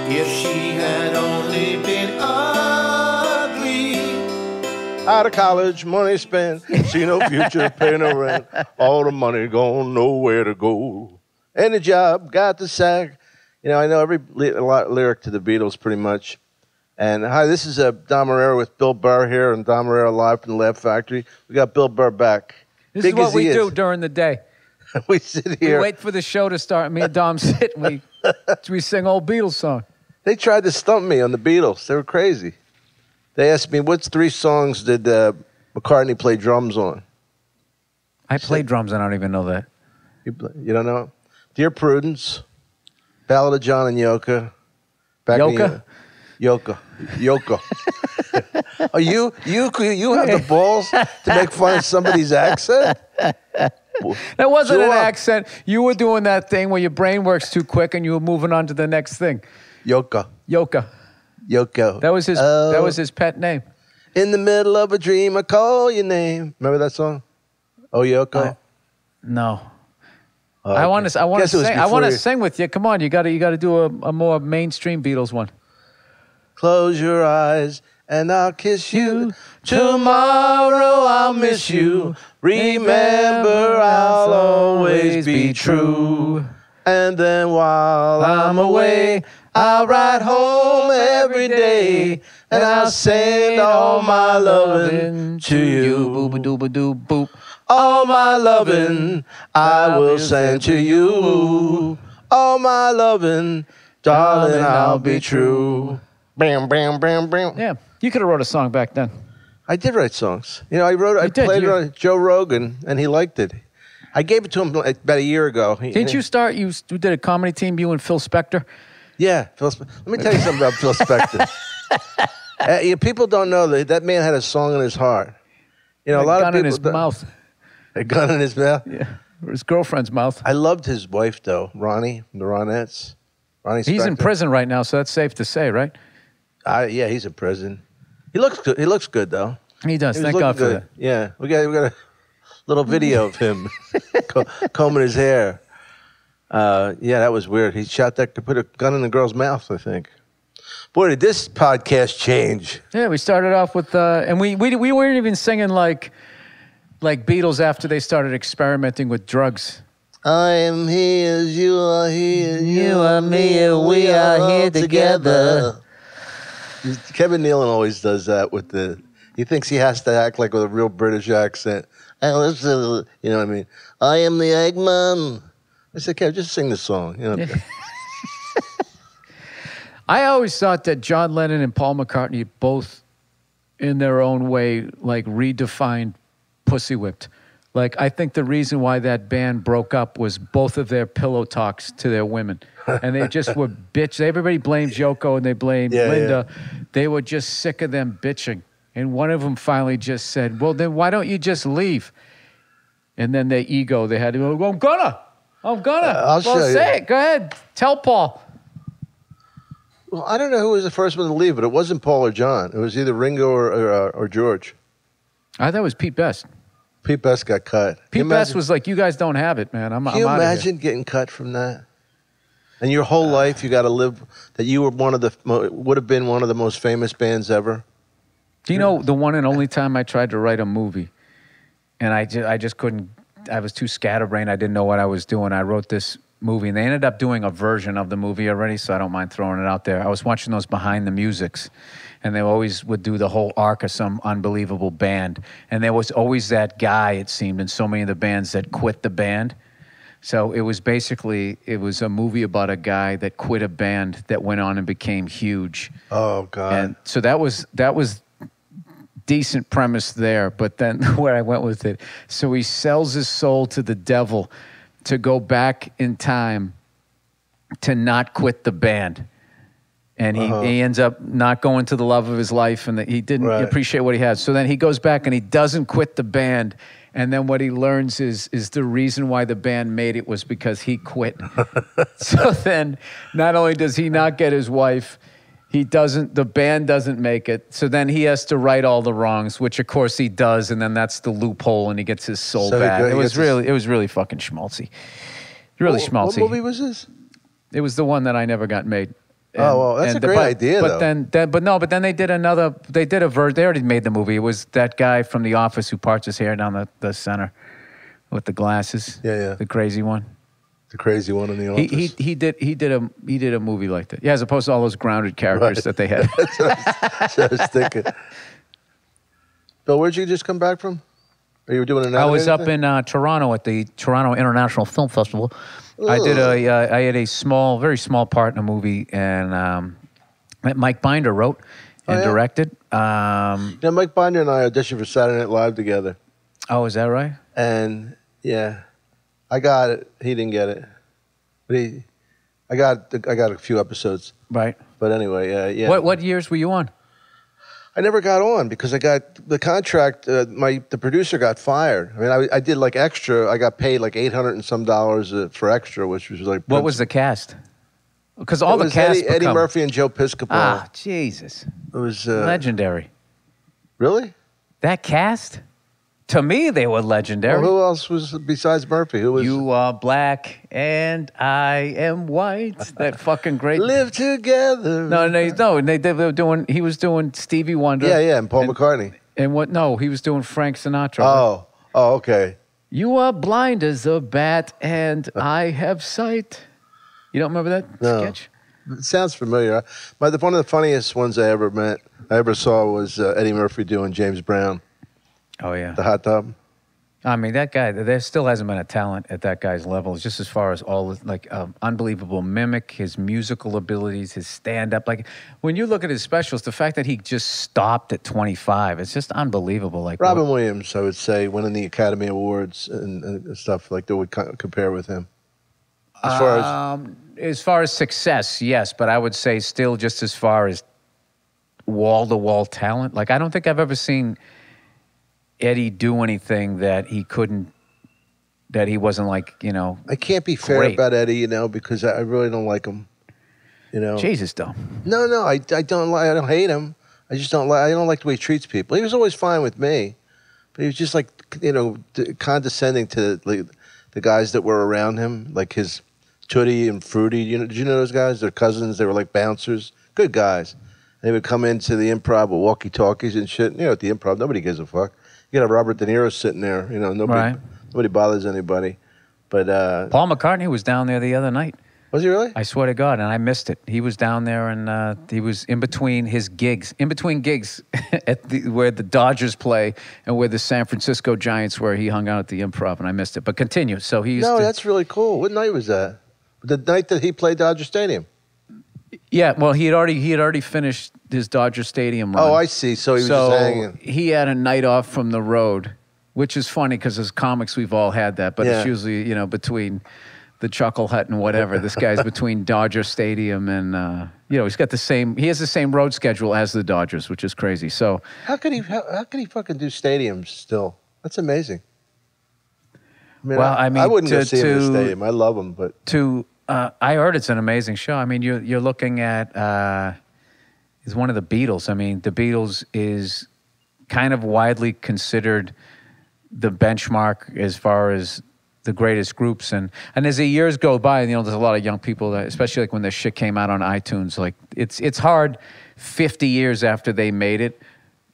if she had only been ugly. Out of college, money spent, see no future, pay no rent. All the money gone, nowhere to go. Any job, got the sack. You know, I know every lyric to the Beatles pretty much. And hi, this is Dom Irrera with Bill Burr here, and Dom Irrera live from the Laugh Factory. We got Bill Burr back. This is what we do during the day. We sit here. We wait for the show to start. Me and Dom sit and we sing old Beatles songs. They tried to stump me on the Beatles. They were crazy. They asked me, what 3 songs did McCartney play drums on? I play drums, I don't even know that. You don't know? Dear Prudence, Ballad of John and Yoko. Yoko. Oh, you have the balls to make fun of somebody's accent? That wasn't an accent. You were doing that thing where your brain works too quick and you were moving on to the next thing. Yoko. That was his pet name. In the middle of a dream, I call your name. Remember that song? Oh, Yoko. No. I want to sing with you. Come on, you got to do a more mainstream Beatles one. Close your eyes and I'll kiss you. Tomorrow I'll miss you. Remember I'll always be true. And then while I'm away, I'll ride home every day, and I'll send all my loving to you. Boop-a-doop-a-doop, boop. All my loving I will send to you. All my loving, darling, I'll be true. Bam, bam, bam, bam. Yeah, you could have wrote a song back then. I did write songs. You know, I played it on Joe Rogan, and he liked it. I gave it to him about a year ago. Didn't you start? You did a comedy team, you and Phil Spector? Yeah. Let me tell you something about Phil Spector. People don't know that man had a song in his heart. You know, a lot of people. A gun in his mouth. A gun in his mouth? Yeah. Or his girlfriend's mouth. I loved his wife, though, Ronnie, from the Ronettes. Ronnie Spector. He's in prison right now, so that's safe to say, right? Yeah, he's in prison. He looks good. He looks good, though. He does. Thank God for that. Yeah. We got a little video of him combing his hair. Yeah, that was weird. He put a gun in the girl's mouth, I think. Boy, did this podcast change. Yeah, we started off with, and we weren't even singing like Beatles after they started experimenting with drugs. I am here as you are here. You are me, and we are here together. Kevin Nealon always does that he thinks he has to act like with a real British accent. You know what I mean? I am the Eggman. I said, Kev, just sing the song. You know. Yeah. I always thought that John Lennon and Paul McCartney both, in their own way, like redefined Pussy Whipped. Like, I think the reason why that band broke up was both of their pillow talks to their women. And they just were bitch. Everybody blamed Yoko and they blamed Linda. Yeah. They were just sick of them bitching. And one of them finally just said, well, then why don't you just leave? And then their ego, they had to go, I'm gonna. I'll show you. Say it. Go ahead. Tell Paul. Well, I don't know who was the first one to leave, but it wasn't Paul or John. It was either Ringo or George. I thought it was Pete Best. Pete Best got cut. Pete Best was like, you guys don't have it, man. I'm Can you out imagine getting cut from that? And your whole life you got to live that you were would have been one of the most famous bands ever? Do you know the one and only time I tried to write a movie, and I just couldn't, I was too scatterbrained, I didn't know what I was doing. I wrote this movie, and they ended up doing a version of the movie already, so I don't mind throwing it out there. I was watching those behind the musics, and they always would do the whole arc of some unbelievable band. And there was always that guy, it seemed, in so many of the bands that quit the band. So it was a movie about a guy that quit a band that went on and became huge. Oh, God. And so that was decent premise there, but then where I went with it. So he sells his soul to the devil to go back in time to not quit the band. And he ends up not going to the love of his life, and he didn't appreciate what he had. So then he goes back and he doesn't quit the band. And then what he learns is the reason why the band made it was because he quit. So then not only does he not get his wife, the band doesn't make it. So then he has to right all the wrongs, which of course he does. And then that's the loophole, and he gets his soul back. It was really fucking schmaltzy. Really schmaltzy. What movie was this? It was the one that I never got made. Oh, well, that's a great idea, but though. But then they did another. They did a version. They already made the movie. It was that guy from The Office who parts his hair down the center with the glasses. Yeah. The crazy one. The crazy one in The Office. He did a movie like that. Yeah, as opposed to all those grounded characters that they had. That's what I was thinking. Bill, where'd you just come back from? Are you doing an I was up thing? in Toronto at the Toronto International Film Festival. I had a very small part in a movie, and that Mike Binder wrote and directed. Mike Binder and I auditioned for Saturday Night Live together. Oh, is that right? And yeah, I got it. He didn't get it, but I got a few episodes. Right. But anyway, yeah. What years were you on? I never got on because I got the contract. The producer got fired. I mean, I did like extra. I got paid like $800 and some for extra, which was like. What was the cast? Because all the cast. Eddie Murphy and Joe Piscopo. Ah, Jesus. It was legendary. Really? That cast? To me, they were legendary. Well, who else was besides Murphy? Who was? You are black and I am white. That fucking great. Live together. No. They were doing. He was doing Stevie Wonder. Yeah, and Paul McCartney. And what? No, he was doing Frank Sinatra. Oh, okay. You are blind as a bat and I have sight. You don't remember that sketch? It sounds familiar. One of the funniest ones I ever saw was Eddie Murphy doing James Brown. Oh, yeah. The hot tub. I mean, that guy, there still hasn't been a talent at that guy's level, just as far as all, like, unbelievable mimic, his musical abilities, his stand-up. Like, when you look at his specials, the fact that he just stopped at 25, it's just unbelievable. Like Robin Williams, I would say, winning the Academy Awards and stuff, like, that would compare with him. As far as success, yes, but I would say still just as far as wall-to-wall talent. Like, I don't think I've ever seen Eddie do anything that he couldn't, that he wasn't like, I can't be fair about Eddie, because I really don't like him, Jesus, though. No, I don't hate him. I don't like the way he treats people. He was always fine with me, but he was just like, condescending to the guys that were around him, like his Tootie and Fruity. Did you know those guys? They're cousins. They were like bouncers. Good guys. They would come into the Improv with walkie-talkies and shit. At the Improv, nobody gives a fuck. You got Robert De Niro sitting there. Nobody bothers anybody. But Paul McCartney was down there the other night. Was he really? I swear to God, and I missed it. He was down there, and he was in between his gigs, where the Dodgers play and where the San Francisco Giants were. He hung out at the Improv, and I missed it. But continue. So that's really cool. What night was that? The night that he played Dodger Stadium. Yeah, well, he had already finished his Dodger Stadium run. Oh, I see. So he was just hanging. He had a night off from the road, which is funny because as comics we've all had that, but it's usually between the Chuckle Hut and whatever. This guy's between Dodger Stadium and he's got he has the same road schedule as the Dodgers, which is crazy. So how could he fucking do stadiums still? That's amazing. I wouldn't go see him in the stadium. I love him, but I heard it's an amazing show. I mean, you're looking at is one of the Beatles. I mean, the Beatles is kind of widely considered the benchmark as far as the greatest groups. And as the years go by, there's a lot of young people that, especially like when their shit came out on iTunes, like it's hard 50 years after they made it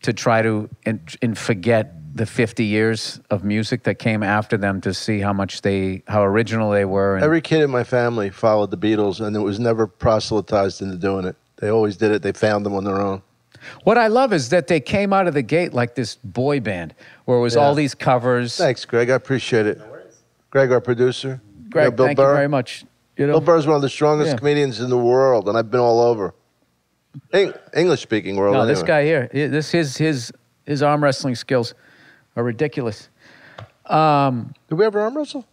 to try to and forget the 50 years of music that came after them to see how original they were. And every kid in my family followed the Beatles, and it was never proselytized into doing it. They always did it. They found them on their own. What I love is that they came out of the gate like this boy band, where it was all these covers. Thanks, Greg. I appreciate it. Greg, our producer. Greg, Bill thank Burr. you very much. Bill Burr is one of the strongest comedians in the world, and I've been all over. English-speaking world. No, anyway. This guy here, his arm wrestling skills are ridiculous. Did we ever arm wrestle?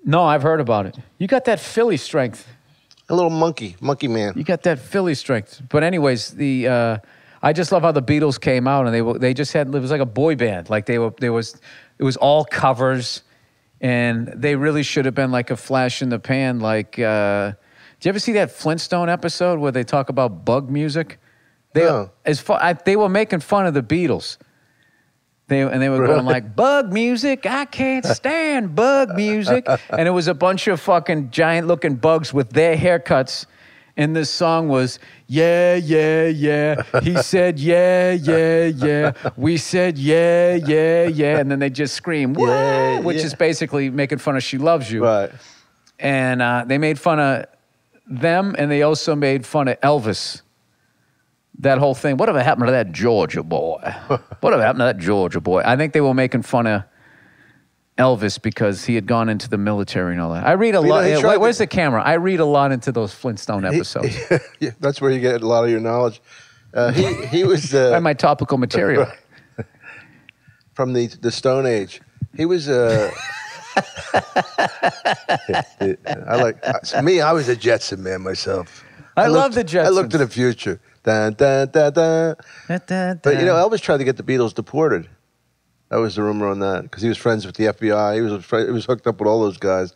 No, I've heard about it. You got that Philly strength. A little monkey man. You got that Philly strength. But anyways, I just love how the Beatles came out and they just had, it was like a boy band. Like it was all covers, and they really should have been like a flash in the pan. Like, did you ever see that Flintstone episode where they talk about bug music? They were making fun of the Beatles. They were going like, bug music, I can't stand bug music. And it was a bunch of fucking giant-looking bugs with their haircuts And this song was, yeah, yeah, yeah. He said, yeah, yeah, yeah. We said, yeah, yeah, yeah. And then they just scream, yeah, which is basically making fun of She Loves You. Right. And they made fun of them, and they also made fun of Elvis. That whole thing. Whatever happened to that Georgia boy? Whatever happened to that Georgia boy? I think they were making fun of Elvis because he had gone into the military and all that. I read a lot. Where's the camera? I read a lot into the Flintstone episodes. Yeah, that's where you get a lot of your knowledge. He was my topical material from the Stone Age. He was. I was a Jetson man myself. I love the Jetsons. I looked to the future. Dun, dun, dun, dun. But Elvis tried to get the Beatles deported. That was the rumor on that, because he was friends with the FBI. He was hooked up with all those guys,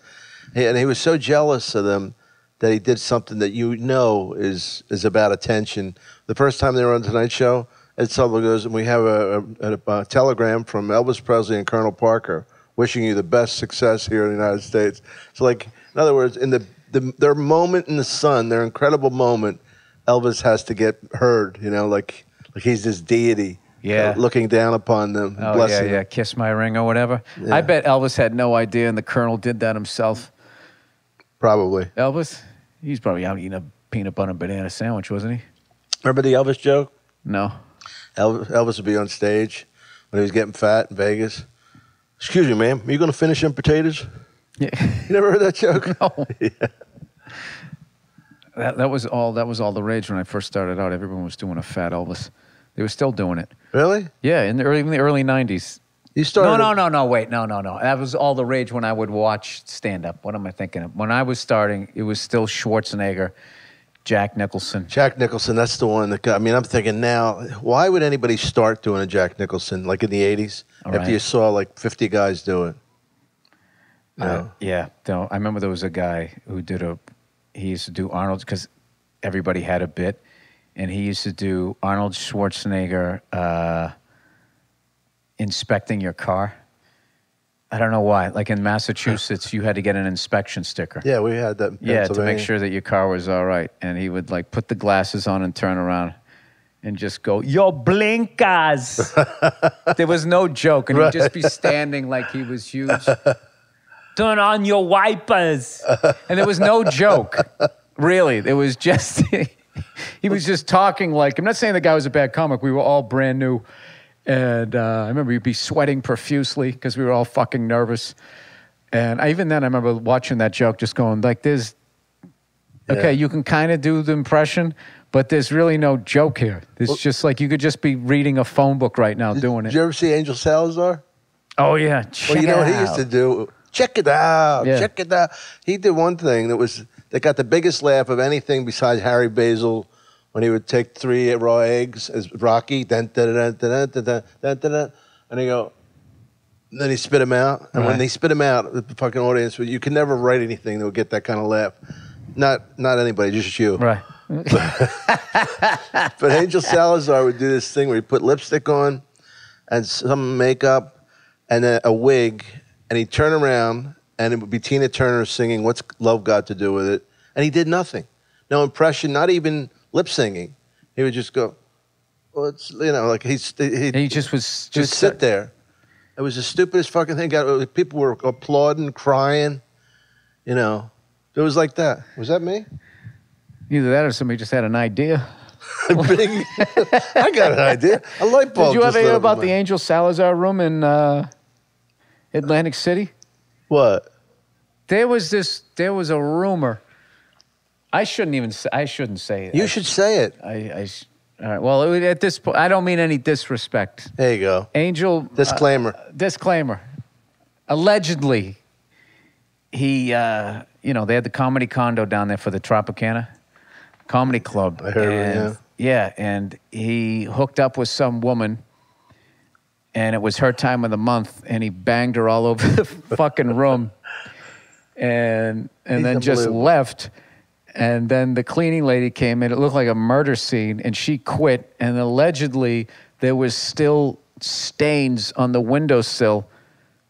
and he was so jealous of them that he did something that is about attention. The first time they were on the Tonight Show, Ed Sullivan goes, and we have a telegram from Elvis Presley and Colonel Parker wishing you the best success here in the United States. So, like, in other words, in their moment in the sun, their incredible moment, Elvis has to get heard. Like he's this deity. Yeah, looking down upon them. Oh, blessing yeah, kiss my ring or whatever. Yeah. I bet Elvis had no idea, and the Colonel did that himself. Probably. Elvis? He's probably out eating a peanut butter and banana sandwich, wasn't he? Remember the Elvis joke? No. Elvis would be on stage when he was getting fat in Vegas. Excuse me, ma'am, are you going to finish them potatoes? Yeah. You never heard that joke? No. Yeah. That was all the rage when I first started out. Everyone was doing a fat Elvis. They were still doing it. Really? Yeah, in the early 90s. You started... No, wait. No. That was all the rage when I would watch stand-up. What am I thinking of? When I was starting, it was still Schwarzenegger, Jack Nicholson. Jack Nicholson, that's the one that got... I mean, I'm thinking now, why would anybody start doing a Jack Nicholson, like in the 80s, after you saw like 50 guys do it? Yeah. I remember there was a guy who he used to do Arnold, because everybody had a bit. And he used to do Arnold Schwarzenegger inspecting your car. I don't know why. Like in Massachusetts, you had to get an inspection sticker. Yeah, we had that in Pennsylvania. To make sure that your car was all right. And he would like put the glasses on and turn around and just go, "Yo, blinkers." There was no joke. And he'd just be standing like he was huge. "Turn on your wipers." And there was no joke. Really. It was just... He was just talking like, I'm not saying the guy was a bad comic. We were all brand new. And I remember he'd be sweating profusely because we were all fucking nervous. And even then, I remember watching that joke just going like, okay, you can kind of do the impression, but there's really no joke here. It's just like, you could just be reading a phone book right now doing it. Did you ever see Angel Salazar? Oh, yeah. Check it out. What he used to do? Check it out. Yeah. Check it out. He did one thing that got the biggest laugh of anything besides Harry Basil, when he would take 3 raw eggs as Rocky, and then he spit them out. And when they spit them out, the fucking audience, you can never write anything that would get that kind of laugh. Not anybody, just you. Right. But Angel Salazar would do this thing where he put lipstick on and some makeup and then a wig, and he'd turn around and it would be Tina Turner singing "What's Love Got to Do with It?" And he did nothing. No impression, not even lip singing. He would just go, well, it's, like he just sit there. It was the stupidest fucking thing. People were applauding, crying. It was like that. Was that me? Either that or somebody just had an idea. I got an idea. A light bulb. Did you ever hear about the Angel Salazar room in Atlantic City? What? There was a rumor. I shouldn't say it. You should say it. All right. Well, at this point, I don't mean any disrespect. There you go. Angel. Disclaimer. Disclaimer. Allegedly, he, they had the comedy condo down there for the Tropicana Comedy Club. I heard it, yeah, and he hooked up with some woman, and it was her time of the month, and he banged her all over the fucking room, and then just left. And then the cleaning lady came in. It looked like a murder scene, and she quit. And allegedly, there was still stains on the windowsill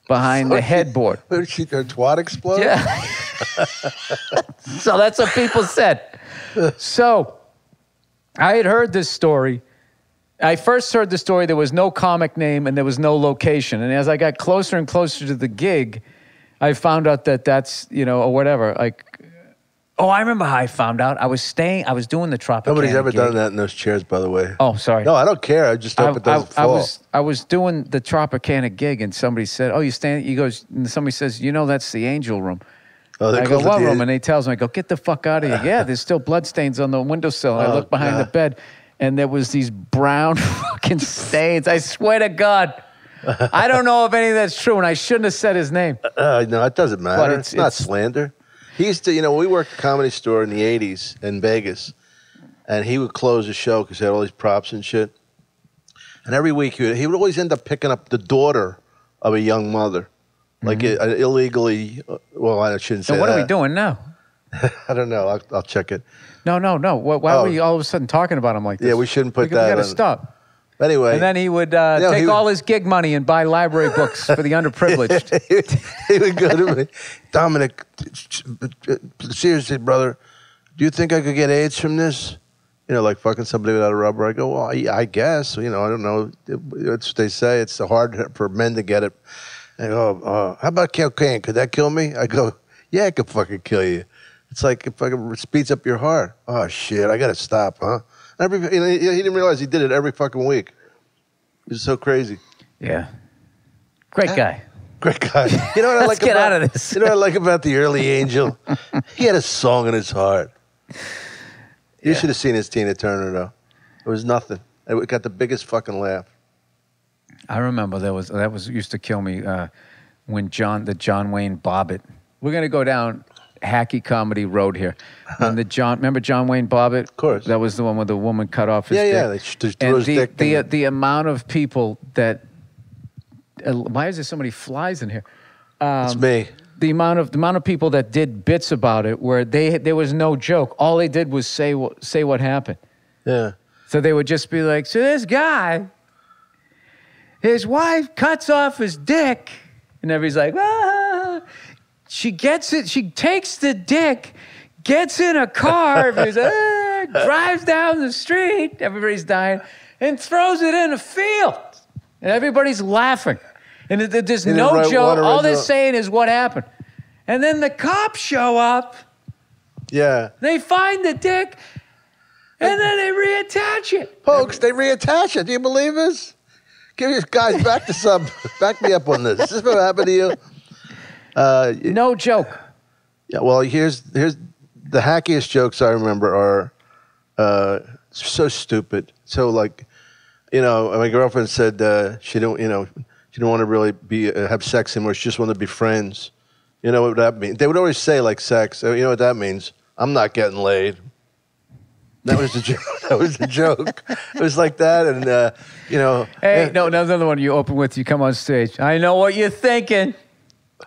behind the headboard. Her twat explode? Yeah. So that's what people said. So I had heard this story. I first heard the story. There was no comic name and there was no location. And as I got closer and closer to the gig, I found out that that's, or whatever. Like, oh, I remember how I found out. I was doing the Tropicana Nobody's ever gig. done that in those chairs, by the way. Oh, sorry. No, I don't care. I just hope it doesn't fall. I was doing the Tropicana gig and somebody said, oh, you stand, he goes, and somebody says, that's the angel room. Oh, I go, what room? And he tells me, I go, get the fuck out of here. Yeah, there's still bloodstains on the windowsill. And I look behind the bed, and there was these brown fucking stains. I swear to God. I don't know if any of that's true, and I shouldn't have said his name. No, it doesn't matter. But it's not slander. He used to, we worked at a Comedy Store in the 80s in Vegas, and he would close the show because he had all these props and shit. And every week he would always end up picking up the daughter of a young mother. Like illegally, well, I shouldn't say So what that. are we doing now? I don't know. I'll check it. No. Why are we all of a sudden talking about him like this? Yeah, we shouldn't put that We got to on. stop. Anyway. And then he would take all his gig money and buy library books for the underprivileged. He would go to me, Dominic, seriously, brother, do you think I could get AIDS from this? Like fucking somebody without a rubber. I go, well, I guess. I don't know. It's what they say. It's hard for men to get it. I go, how about cocaine? Could that kill me? I go, yeah, it could fucking kill you. It's like it fucking speeds up your heart. Oh, shit, I got to stop, huh? He didn't realize he did it every fucking week. It was so crazy. Yeah. Great guy. Great guy. You know what I like get about, out of this. You know what I like about the early Angel? He had a song in his heart. You should have seen his Tina Turner, though. It was nothing. It got the biggest fucking laugh. I remember that was used to kill me when the John Wayne Bobbitt. We're gonna go down hacky comedy road here. And remember John Wayne Bobbitt? Of course. That was the one where the woman cut off his dick. Yeah. They threw his dick. The amount of people that why is there so many flies in here? It's me. The amount of people that did bits about it where there was no joke. All they did was say what happened. Yeah. So they would just be like, so this guy, his wife cuts off his dick, and everybody's like, ah. She gets it. She takes the dick, gets in a car, drives down the street. Everybody's dying, and throws it in a field, and everybody's laughing. And there's no joke. All they're saying is what happened. And then the cops show up. Yeah. They find the dick, and then they reattach it. Folks, they reattach it. Do you believe this? Give you guys back me up on this. Is this what happened to you? No joke. Yeah, well, here's the hackiest jokes I remember are so stupid. So like, my girlfriend said she didn't want to really have sex anymore. She just wanted to be friends. You know what that means? They would always say like sex. You know what that means? I'm not getting laid. That was the joke. That was the joke. It was like that, and Hey, no, another one you open with. You come on stage. I know what you're thinking.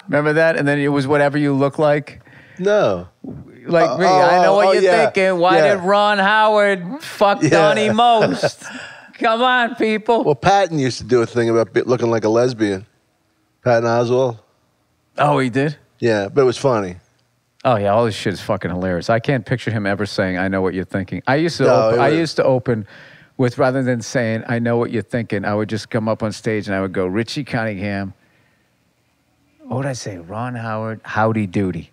Remember that? And then it was whatever you look like. No. Like me. I know what you're thinking. Why did Ron Howard fuck Donnie most? Come on, people. Well, Patton used to do a thing about looking like a lesbian. Patton Oswalt. Oh, he did? Yeah, but it was funny. Oh, yeah, all this shit is fucking hilarious. I can't picture him ever saying, I know what you're thinking. I used to open with, rather than saying, I know what you're thinking, I would just come up on stage and I would go, Richie Cunningham. What would I say? Ron Howard, howdy doody.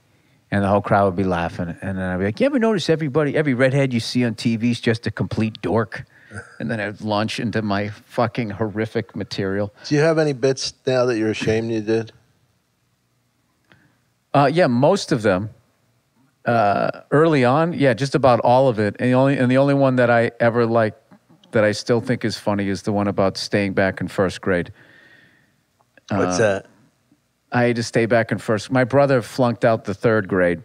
And the whole crowd would be laughing. And then I'd be like, you ever notice every redhead you see on TV is just a complete dork? And then I'd launch into my fucking horrific material. Do you have any bits now that you're ashamed you did? Yeah, most of them. Early on, yeah, just about all of it. And the only one that I ever liked that I still think is funny is the one about staying back in first grade. What's that? I had to stay back in first. My brother flunked out the third grade,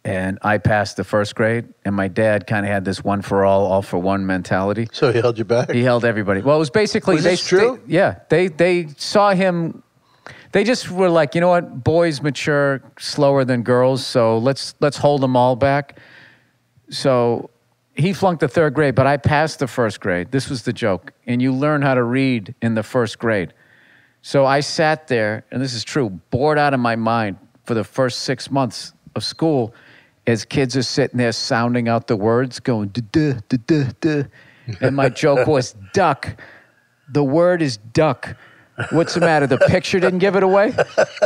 and I passed the first grade. And my dad kind of had this one for all for one mentality. So he held you back? He held everybody. Well, it was basically Was this true? They saw him. They just were like, you know what? Boys mature slower than girls, so let's hold them all back. So he flunked the third grade, but I passed the first grade. This was the joke. And you learn how to read in the first grade. So I sat there, and this is true, bored out of my mind for the first 6 months of school. as kids are sitting there sounding out the words, going duh, duh, duh, duh. And my joke was duck. The word is duck. What's the matter? The picture didn't give it away?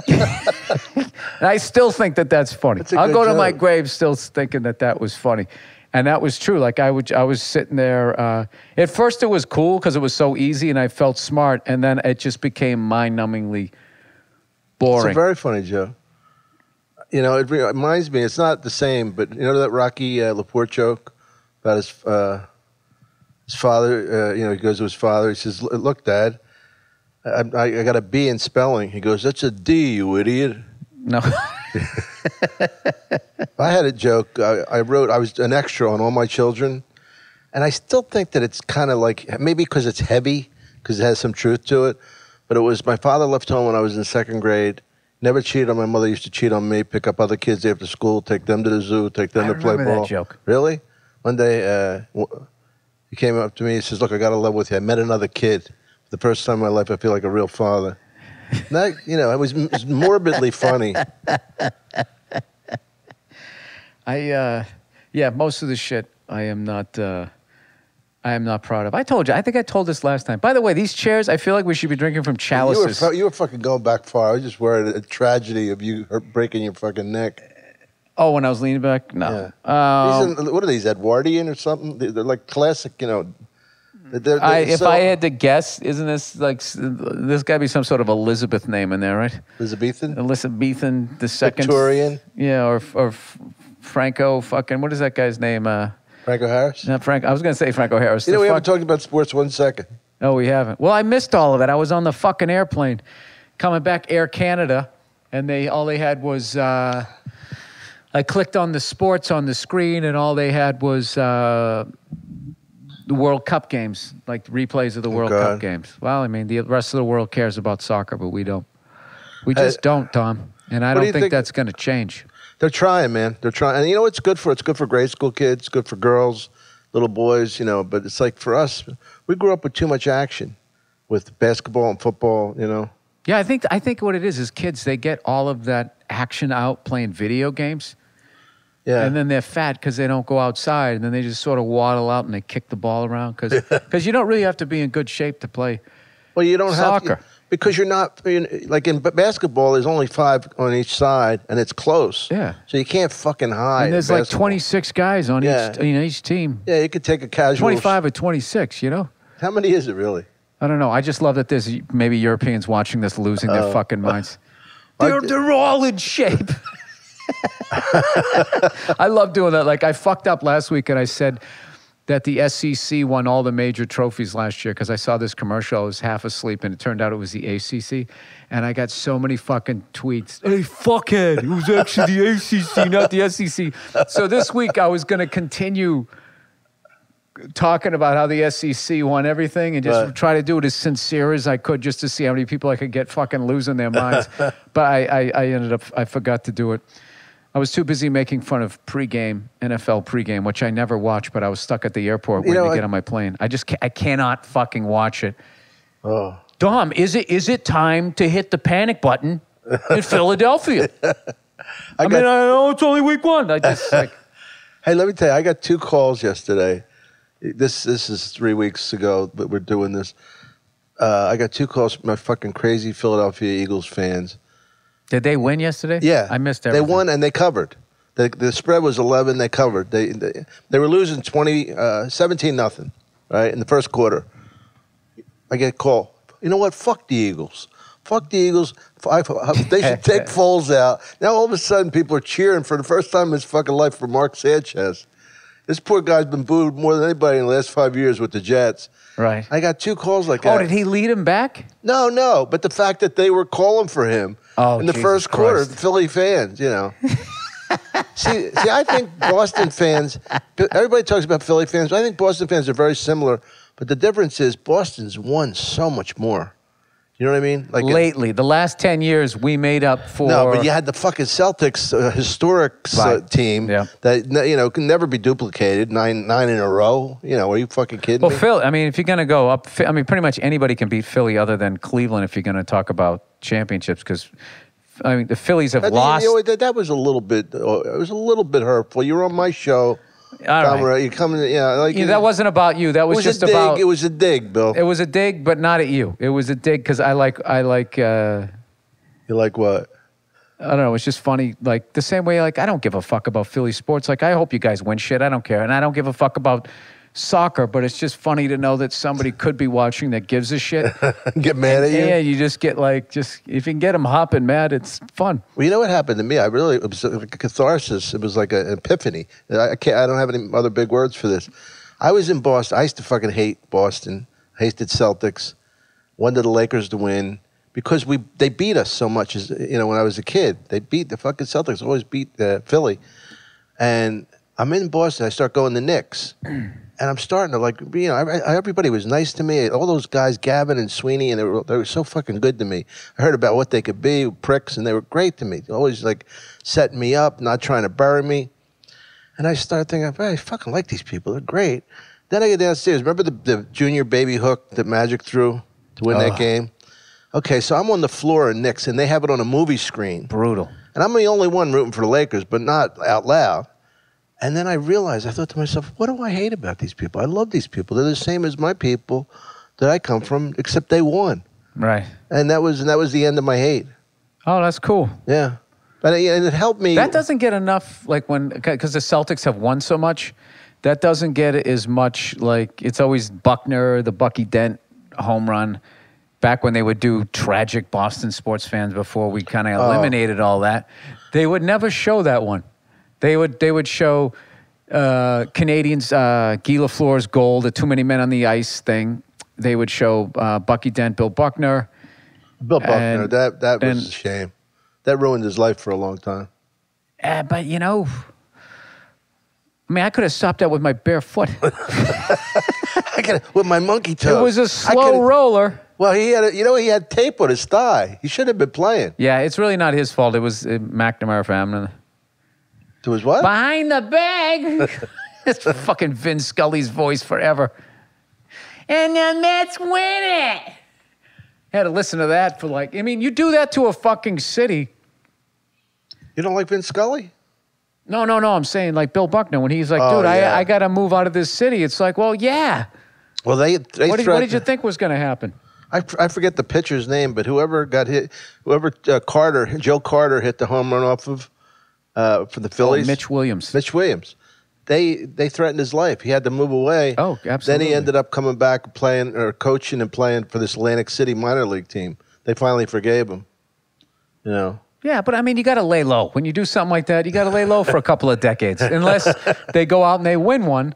And I still think that that's funny. I'll go to my grave still thinking that that was funny. And that was true. Like I was sitting there. At first it was cool because it was so easy and I felt smart. And then it just became mind-numbingly boring. It's a very funny joke. You know, it reminds me, it's not the same, but you know that Rocky Laporte joke about his father, you know, he goes to his father, he says, look, Dad, I got a B in spelling. He goes, that's a D, you idiot. No. I had a joke. I was an extra on All My Children, and I still think that it's kind of like, maybe because it's heavy, because it has some truth to it, but it was my father left home when I was in 2nd grade. Never cheated on my mother. Used to cheat on me. Pick up other kids after school. Take them to the zoo. Take them to play ball. I remember that joke. Really? One day, he came up to me. He says, "Look, I got to live with you. I met another kid. The first time in my life, I feel like a real father." And that, you know, it was morbidly funny. Yeah, most of the shit I am not proud of. I told you. I think I told this last time. By the way, these chairs, I feel like we should be drinking from chalices. You were fucking going back far. I was just worried a tragedy of you breaking your fucking neck. Oh, when I was leaning back? No. Yeah. What are these, Edwardian or something? They're like classic, you know. If I had to guess, isn't this like, there's got to be some sort of Elizabeth name in there, right? Elizabethan? Elizabethan the second. Victorian? Yeah, or Franco fucking, what is that guy's name? Franco Harris? Not Frank. I was going to say Franco Harris. You know, we haven't talked about sports 1 second. No, we haven't. Well, I missed all of it. I was on the fucking airplane coming back, Air Canada, and all they had was, I clicked on the sports on the screen, and all they had was the World Cup games, like replays of the World Cup games. Well, I mean, the rest of the world cares about soccer, but we don't. We just don't, Tom. And I don't think that's going to change. They're trying, man. They're trying. And you know what it's good for? It's good for grade school kids, good for girls, little boys, you know. But it's like for us, we grew up with too much action with basketball and football, you know. Yeah, I think what it is kids, they get all of that action out playing video games. Yeah. And then they're fat because they don't go outside. And then they just sort of waddle out and they kick the ball around. Because you don't really have to be in good shape to play soccer. Because you're not, like in basketball, there's only 5 on each side, and it's close. Yeah. So you can't fucking hide. And there's like 26 guys on each team. Yeah, you could take a casual. 25 or 26, you know? How many is it really? I don't know. I just love that there's maybe Europeans watching this losing their fucking minds. They're all in shape. I love doing that. Like I fucked up last week and I said that the SEC won all the major trophies last year because I saw this commercial. I was half asleep, and it turned out it was the ACC. And I got so many fucking tweets. Hey, fuckhead, it was actually the ACC, not the SEC. So this week I was going to continue talking about how the SEC won everything and just try to do it as sincere as I could just to see how many people I could get fucking losing their minds. But I ended up, I forgot to do it. I was too busy making fun of NFL pregame, which I never watch, but I was stuck at the airport waiting to get on my plane. I cannot fucking watch it. Oh. Dom, is it time to hit the panic button in Philadelphia? I know it's only week 1. I just like. Hey, let me tell you, I got 2 calls yesterday. This is 3 weeks ago, but we're doing this. I got 2 calls from my fucking crazy Philadelphia Eagles fans. Did they win yesterday? Yeah. I missed everything. They won and they covered. The spread was 11, they covered. They were losing 17-0, right, in the first quarter. I get a call. You know what? Fuck the Eagles. Fuck the Eagles. They should take Foles out. Now all of a sudden people are cheering for the first time in his fucking life for Mark Sanchez. This poor guy's been booed more than anybody in the last 5 years with the Jets. Right. I got 2 calls like that. Oh, did he lead him back? No. But the fact that they were calling for him in the first quarter, the Philly fans, you know. see, I think Boston fans, everybody talks about Philly fans, but I think Boston fans are very similar. But the difference is Boston's won so much more. You know what I mean? Like lately, the last 10 years, we made up for. No, but you had the fucking Celtics, historic team that can never be duplicated. Nine in a row. You know, are you fucking kidding me? Well, Phil, I mean, if you're going to go up, I mean, pretty much anybody can beat Philly other than Cleveland if you're going to talk about championships because I mean, the Phillies have I think, lost. that was a little bit. It was a little bit hurtful. You were on my show. All right. You coming? Yeah, like That wasn't about you. That was just about. It was a dig, Bill. It was a dig, but not at you. It was a dig because I like. You like what? I don't know. It's just funny. Like the same way. Like I don't give a fuck about Philly sports. Like I hope you guys win shit. I don't care, and I don't give a fuck about soccer. But it's just funny to know that somebody could be watching that gives a shit. Get mad at you? Yeah, you just get like if you can get them hopping mad, it's fun. Well, you know what happened to me? It was like a catharsis. It was like an epiphany. I don't have any other big words for this. I was in Boston. I used to fucking hate Boston. I hated Celtics. Wanted the Lakers to win because they beat us so much. As when I was a kid, they beat the fucking Celtics. Always beat Philly. And I'm in Boston. I start going to Knicks. And I'm starting to everybody was nice to me. All those guys, Gavin and Sweeney, and they were so fucking good to me. I heard about what they could be, pricks, and they were great to me. Always like setting me up, not trying to bury me. And I started thinking, I fucking like these people. They're great. Then I get downstairs. Remember the junior baby hook that Magic threw to win that game? Okay, so I'm on the floor in Knicks, and they have it on a movie screen. Brutal. And I'm the only one rooting for the Lakers, but not out loud. And then I realized, I thought to myself, what do I hate about these people? I love these people. They're the same as my people that I come from, except they won. Right. And that was the end of my hate. Oh, that's cool. Yeah. But it helped me. That doesn't get enough, because the Celtics have won so much, that doesn't get as much, it's always Buckner, the Bucky Dent home run, back when they would do tragic Boston sports fans before we kind of eliminated all that. They would never show that one. They would show Canadians, Guy Lafleur's goal, the too many men on the ice thing. They would show Bucky Dent, Bill Buckner. Bill Buckner, that was a shame. That ruined his life for a long time. But I could have stopped that with my bare foot. With my monkey toe. It was a slow roller. Well, he had tape on his thigh. He should have been playing. Yeah, it's really not his fault. It was McNamara family. To his what? Behind the bag. It's fucking Vin Scully's voice forever. And the Mets win it. Had to listen to that for you do that to a fucking city. You don't like Vin Scully? No. I'm saying Bill Buckner when he's like, dude, yeah. I got to move out of this city. It's like, well, yeah. Well, they what did you think was going to happen? I forget the pitcher's name, but whoever got hit, Joe Carter hit the home run off of for the Phillies. Mitch Williams. They threatened his life. He had to move away. Oh, absolutely. Then he ended up coming back playing or coaching and playing for this Atlantic City minor league team. They finally forgave him. Yeah, but you got to lay low. When you do something like that, you got to lay low for a couple of decades. Unless they go out and they win one.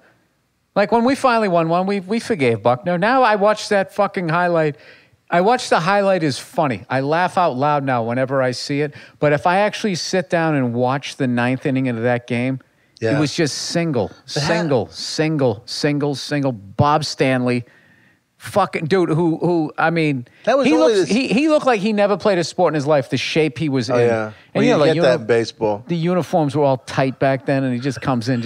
Like when we finally won one, we forgave Buckner. Now I watch that fucking highlight. I watch the highlight is funny. I laugh out loud now whenever I see it. But if I actually sit down and watch the ninth inning of that game, it was just single. Bob Stanley, fucking dude who he looked like he never played a sport in his life, the shape he was in. Yeah. And you get that in baseball. The uniforms were all tight back then, and he just comes in,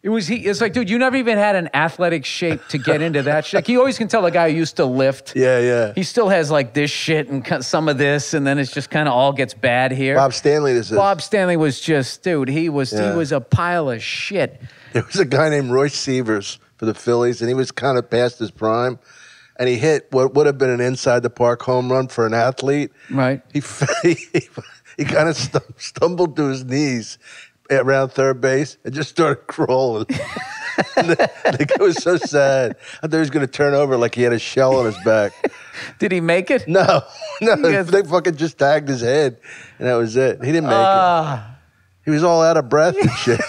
it's like, dude, you never even had an athletic shape to get into that shit. You always can tell a guy who used to lift. Yeah. He still has this shit and some of this, and then it's just kind of all gets bad here. Bob Stanley was just, dude, he was a pile of shit. There was a guy named Royce Sievers for the Phillies, and he was kind of past his prime, and he hit what would have been an inside the park home run for an athlete. Right. He kind of stumbled to his knees around third base and just started crawling. It was so sad. I thought he was going to turn over like he had a shell on his back. Did he make it? No. They fucking just tagged his head, and that was it. He didn't make it. He was all out of breath and shit.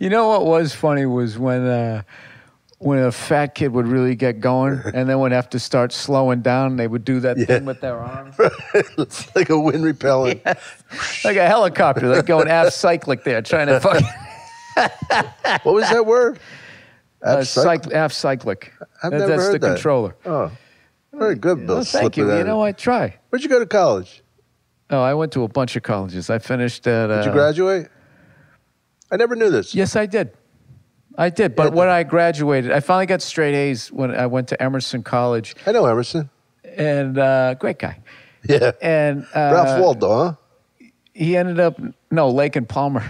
You know what was funny was when a fat kid would really get going and then would have to start slowing down, they would do that thing with their arms. It's like a wind repellent. Yes. Like a helicopter, like going half-cyclic there, trying to fucking... What was that word? Half-cyclic. I've never That's heard the that. controller. Oh, very good, Bill. Well, thank you. You know, I try. Where'd you go to college? Oh, I went to a bunch of colleges. I finished at... Did you graduate? I never knew this. Yes, I did. But when I graduated, I finally got straight A's when I went to Emerson College. I know Emerson. And great guy. Yeah. And Ralph Waldo, huh? he ended up, no, Lake and Palmer.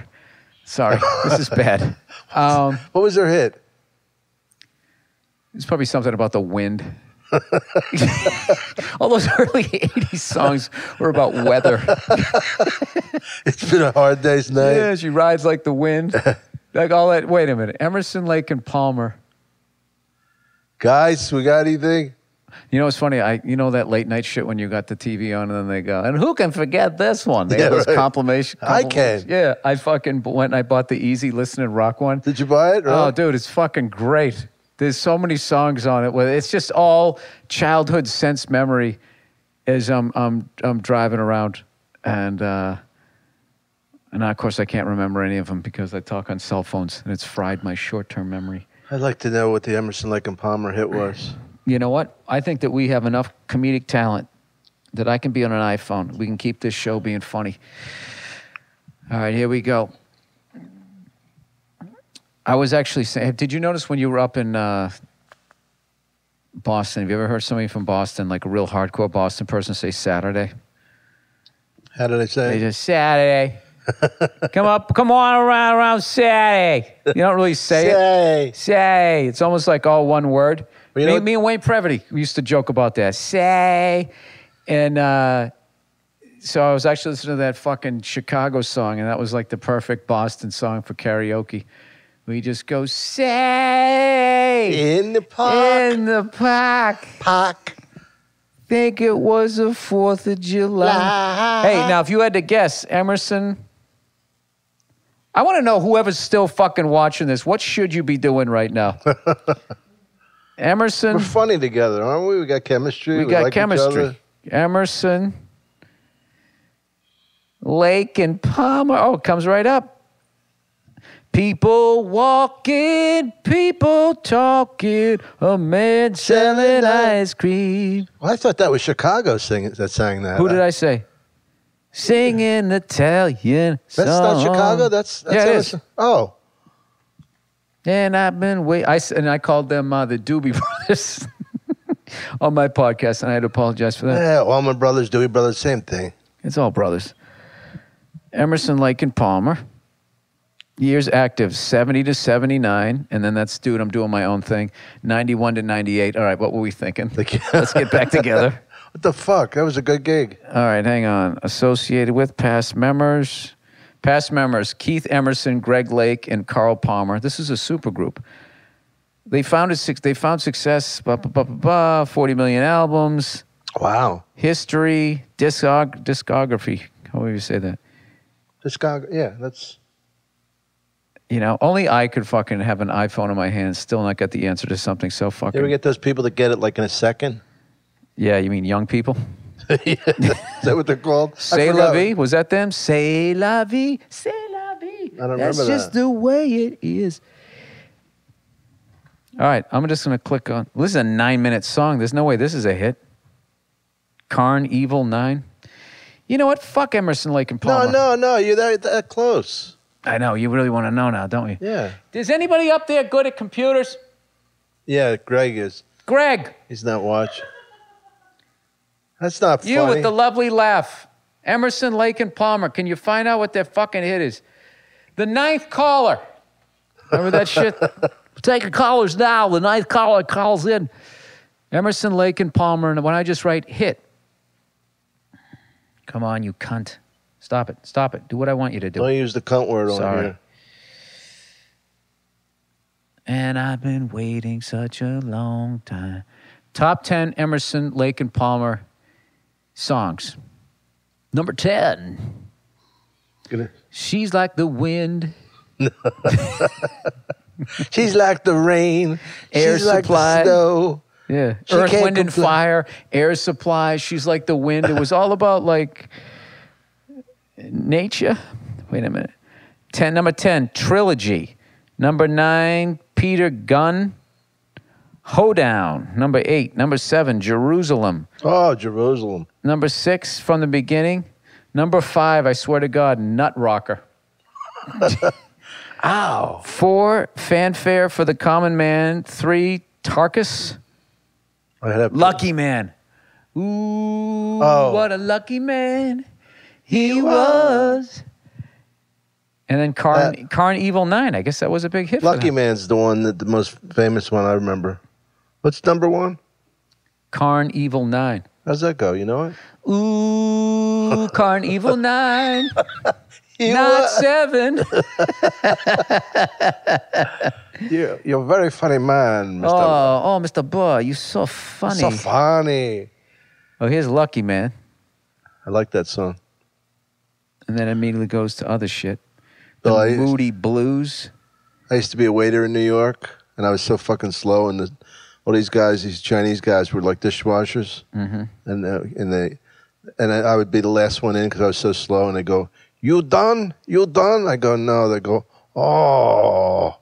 Sorry, this is bad. What was their hit? It's probably something about the wind. All those early 80s songs were about weather. It's been a hard day's night. Yeah, she rides like the wind. Like all that. Wait a minute. Emerson, Lake and Palmer. Guys, we got anything? You know, it's funny. You know that late night shit when you got the TV on and then they go, and who can forget this one? They have those right. compilation. I can. Yeah, I fucking went and I bought the Easy Listening Rock one. Did you buy it? Oh, dude, it's fucking great. There's so many songs on it. It's just all childhood sense memory as I'm driving around. And of course, I can't remember any of them because I talk on cell phones and it's fried my short-term memory. I'd like to know what the Emerson, Lake and Palmer hit was. You know what? I think that we have enough comedic talent that I can be on an iPhone. We can keep this show being funny. All right, here we go. I was actually saying, did you notice when you were up in Boston, have you ever heard somebody from Boston, like a real hardcore Boston person, say Saturday? How did I say? They just, Saturday. Come on around Saturday. You don't really say it. Say. It's almost like all one word. Well, me and Wayne Previty, we used to joke about that. Say. And so I was actually listening to that fucking Chicago song, and that was like the perfect Boston song for karaoke. We just go, say. In the park. In the park. Park. Think it was the 4th of July. Hey, now if you had to guess, Emerson, I want to know whoever's still fucking watching this, what should you be doing right now? Emerson. We're funny together, aren't we? We got chemistry. We got like chemistry. Emerson, Lake and Palmer. Oh, it comes right up. People walking, people talking, a man selling ice cream. Well, I thought that was Chicago that sang that. Who did I say? Singing Italian song. That's not Chicago? That's yeah, it is. Oh. And I've been waiting. I called them the Doobie Brothers on my podcast, and I had to apologize for that. Yeah, Allman Brothers, Dewey Brothers, same thing. It's all brothers. Emerson, Lake and Palmer. Years active, 70 to 79. And then that's, dude, I'm doing my own thing. 91 to 98. All right, what were we thinking? Let's get back together. What the fuck? That was a good gig. All right, hang on. Associated with past members. Past members, Keith Emerson, Greg Lake, and Carl Palmer. This is a super group. They found success, 40 million albums. Wow. History, discography. How would you say that? Yeah, that's... You know, only I could fucking have an iPhone in my hand, still not get the answer to something so fucking... You ever get those people that get it like in a second? Yeah, you mean young people? Is that what they're called? C'est la vie? Was that them? C'est la vie, c'est la vie. I don't remember that. That's just the way it is. All right, I'm just going to click on... This is a 9-minute song. There's no way this is a hit. Carn Evil 9. You know what? Fuck Emerson, Lake and Palmer. No. You're that close. I know. You really want to know now, don't you? Yeah. Is anybody up there good at computers? Yeah, Greg is. Greg. He's not watching. That's not funny. You with the lovely laugh. Emerson, Lake and Palmer. Can you find out what their fucking hit is? The ninth caller. Remember that shit? Taking callers now. The ninth caller calls in. Emerson, Lake and Palmer. And when I just write hit. Come on, you cunt. Stop it. Stop it. Do what I want you to do. Don't use the cunt word on Sorry. here. And I've been waiting such a long time. Top 10 Emerson, Lake and Palmer songs. Number 10. She's like the wind. She's like the rain. Air She's like Supply. the snow. Yeah. She Earth, can't Wind, and complain. Fire. Air Supply. She's like the wind. It was all about like nature. Wait a minute. Number 10, Trilogy. Number 9, Peter Gunn. Hoedown. Number 8. Number 7, Jerusalem. Oh, Jerusalem. Number 6, From the Beginning. Number 5, I swear to God, Nut Rocker. Ow. 4, Fanfare for the Common Man. 3, Tarkus. Lucky Man. Ooh, Oh. what a lucky man he was. And then Carn Evil 9. I guess that was a big hit for Lucky them. Man's the one, the most famous one I remember. What's number one? Carn Evil 9. How's that go? You know it? Ooh, Carn Evil 9. You Not are- 7. You're a very funny man, Mr. Oh, Mr. Burr, you're so funny. So funny. Oh, here's Lucky Man. I like that song. And then immediately goes to other shit. The Bill, Moody Blues. I used to be a waiter in New York, and I was so fucking slow, and all these guys, these Chinese guys, were like dishwashers, and I would be the last one in because I was so slow, and they go, "You done? You done?" I go, "No." They go, "Oh."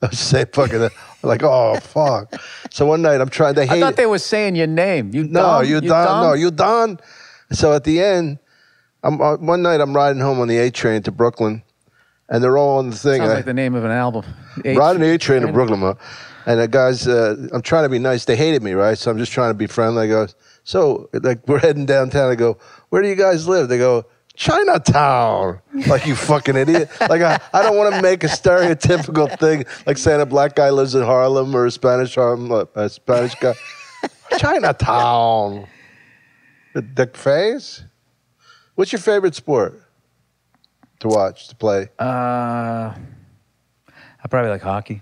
I was saying fucking like, "Oh fuck." So one night I'm trying. They hate. I thought they were saying your name. You No, dumb? you done? No, you done? So at the end, one night I'm riding home on the A train to Brooklyn, and they're all on the thing. Sounds like the name of an album. Riding the A train to Brooklyn, huh? And the guys, I'm trying to be nice. They hated me, right? So I'm just trying to be friendly. I go, so like we're heading downtown. I go, where do you guys live? They go, Chinatown. Like, you fucking idiot. Like, I don't want to make a stereotypical thing like saying a black guy lives in Harlem or a Spanish guy. Chinatown. The dick face? What's your favorite sport to watch, to play? I probably like hockey.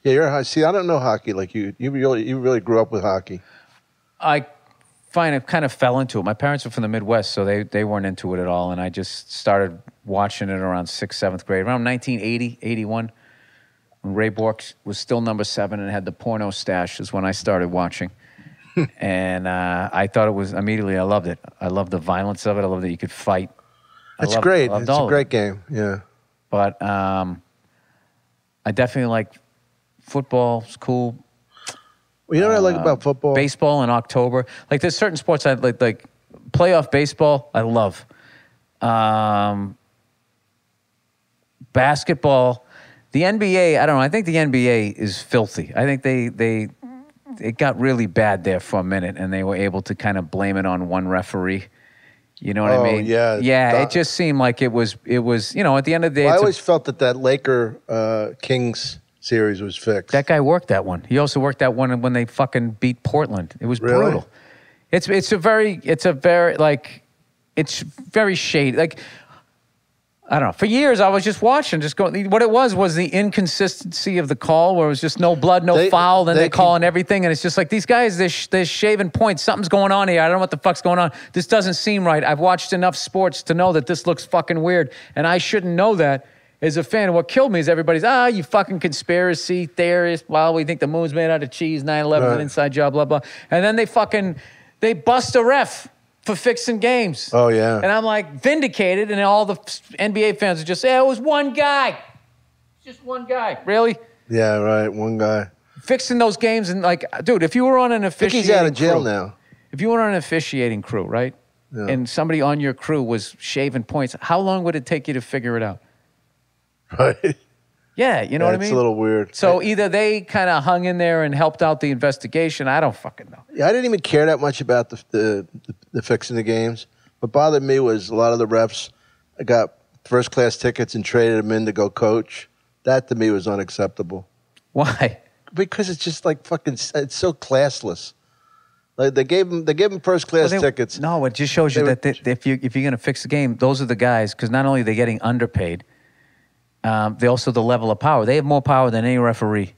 Yeah, see, I don't know hockey like you. You really grew up with hockey. I kind of fell into it. My parents were from the Midwest, so they weren't into it at all, and I just started watching it around 6th, 7th grade. Around 1980, 81, when Ray Bork was still number 7 and had the porno stash is when I started watching. And I thought it was, immediately, I loved it. I loved the violence of it. I loved that you could fight. It's great. It's a great game, yeah. But I definitely like football. It's cool. Well, you know what I like about football? Baseball in October. Like, there's certain sports I like playoff baseball, I love. Basketball. The NBA, I don't know. I think the NBA is filthy. I think it got really bad there for a minute, and they were able to kind of blame it on one referee. You know what I mean? Yeah. Yeah, it just seemed like it was, you know, at the end of the day, Well, I always felt that Laker Kings series was fixed. that guy worked that one. He also worked that one when they fucking beat Portland. It was brutal. It's very shady. Like, I don't know. For years, I was just watching, just going. What it was the inconsistency of the call, where it was just no blood, no foul, then they're calling everything, and it's just like, these guys, they're shaving points. Something's going on here. I don't know what the fuck's going on. This doesn't seem right. I've watched enough sports to know that this looks fucking weird, and I shouldn't know that as a fan. And what killed me is everybody's, you fucking conspiracy theorist. Well, we think the moon's made out of cheese. 9/11 is an inside job, blah blah. And then they bust a ref for fixing games. Oh, yeah. And I'm like, vindicated, and all the NBA fans are just saying, it was one guy. Just one guy. Really? Yeah, right. One guy. Fixing those games, and like, dude, if you were on an I think officiating he's out of jail crew, now. If you were on an officiating crew, right? Yeah. And somebody on your crew was shaving points, how long would it take you to figure it out? Right. Yeah, you know what I mean? It's a little weird. So either they kind of hung in there and helped out the investigation. I don't fucking know. Yeah, I didn't even care that much about the fixing the games. What bothered me was a lot of the refs got first-class tickets and traded them in to go coach. That, to me, was unacceptable. Why? Because it's just like fucking, it's so classless. Like, they gave them first-class tickets. No, it just shows you that if you're going to fix the game, those are the guys, because not only are they getting underpaid, they also the level of power. They have more power than any referee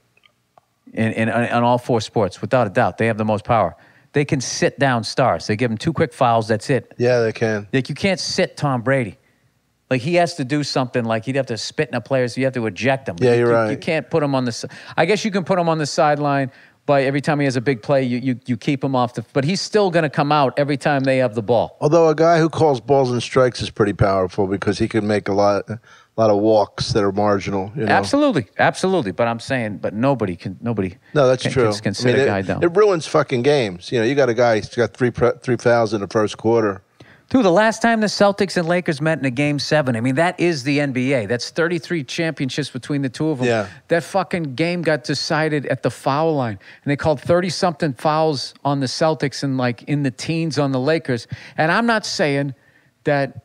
in all 4 sports, without a doubt. They have the most power. They can sit down stars. They give them 2 quick fouls. That's it. Yeah, they can. Like, you can't sit Tom Brady. Like, he has to do something. Like, he'd have to spit in a player, so you have to eject him. Yeah, you're right. You can't put him on the. I guess you can put him on the sideline. But every time he has a big play, you keep him off the. But he's still going to come out every time they have the ball. Although a guy who calls balls and strikes is pretty powerful because he can make a lot of walks that are marginal. You know? Absolutely. But I'm saying, nobody can. No, that's true. Can sit a guy down. It ruins fucking games. You know, you got a guy who's got three fouls in the first quarter. Dude, the last time the Celtics and Lakers met in a Game 7, I mean, that is the NBA. That's 33 championships between the two of them. Yeah. That fucking game got decided at the foul line. And they called 30-something fouls on the Celtics and, like, in the teens on the Lakers. And I'm not saying that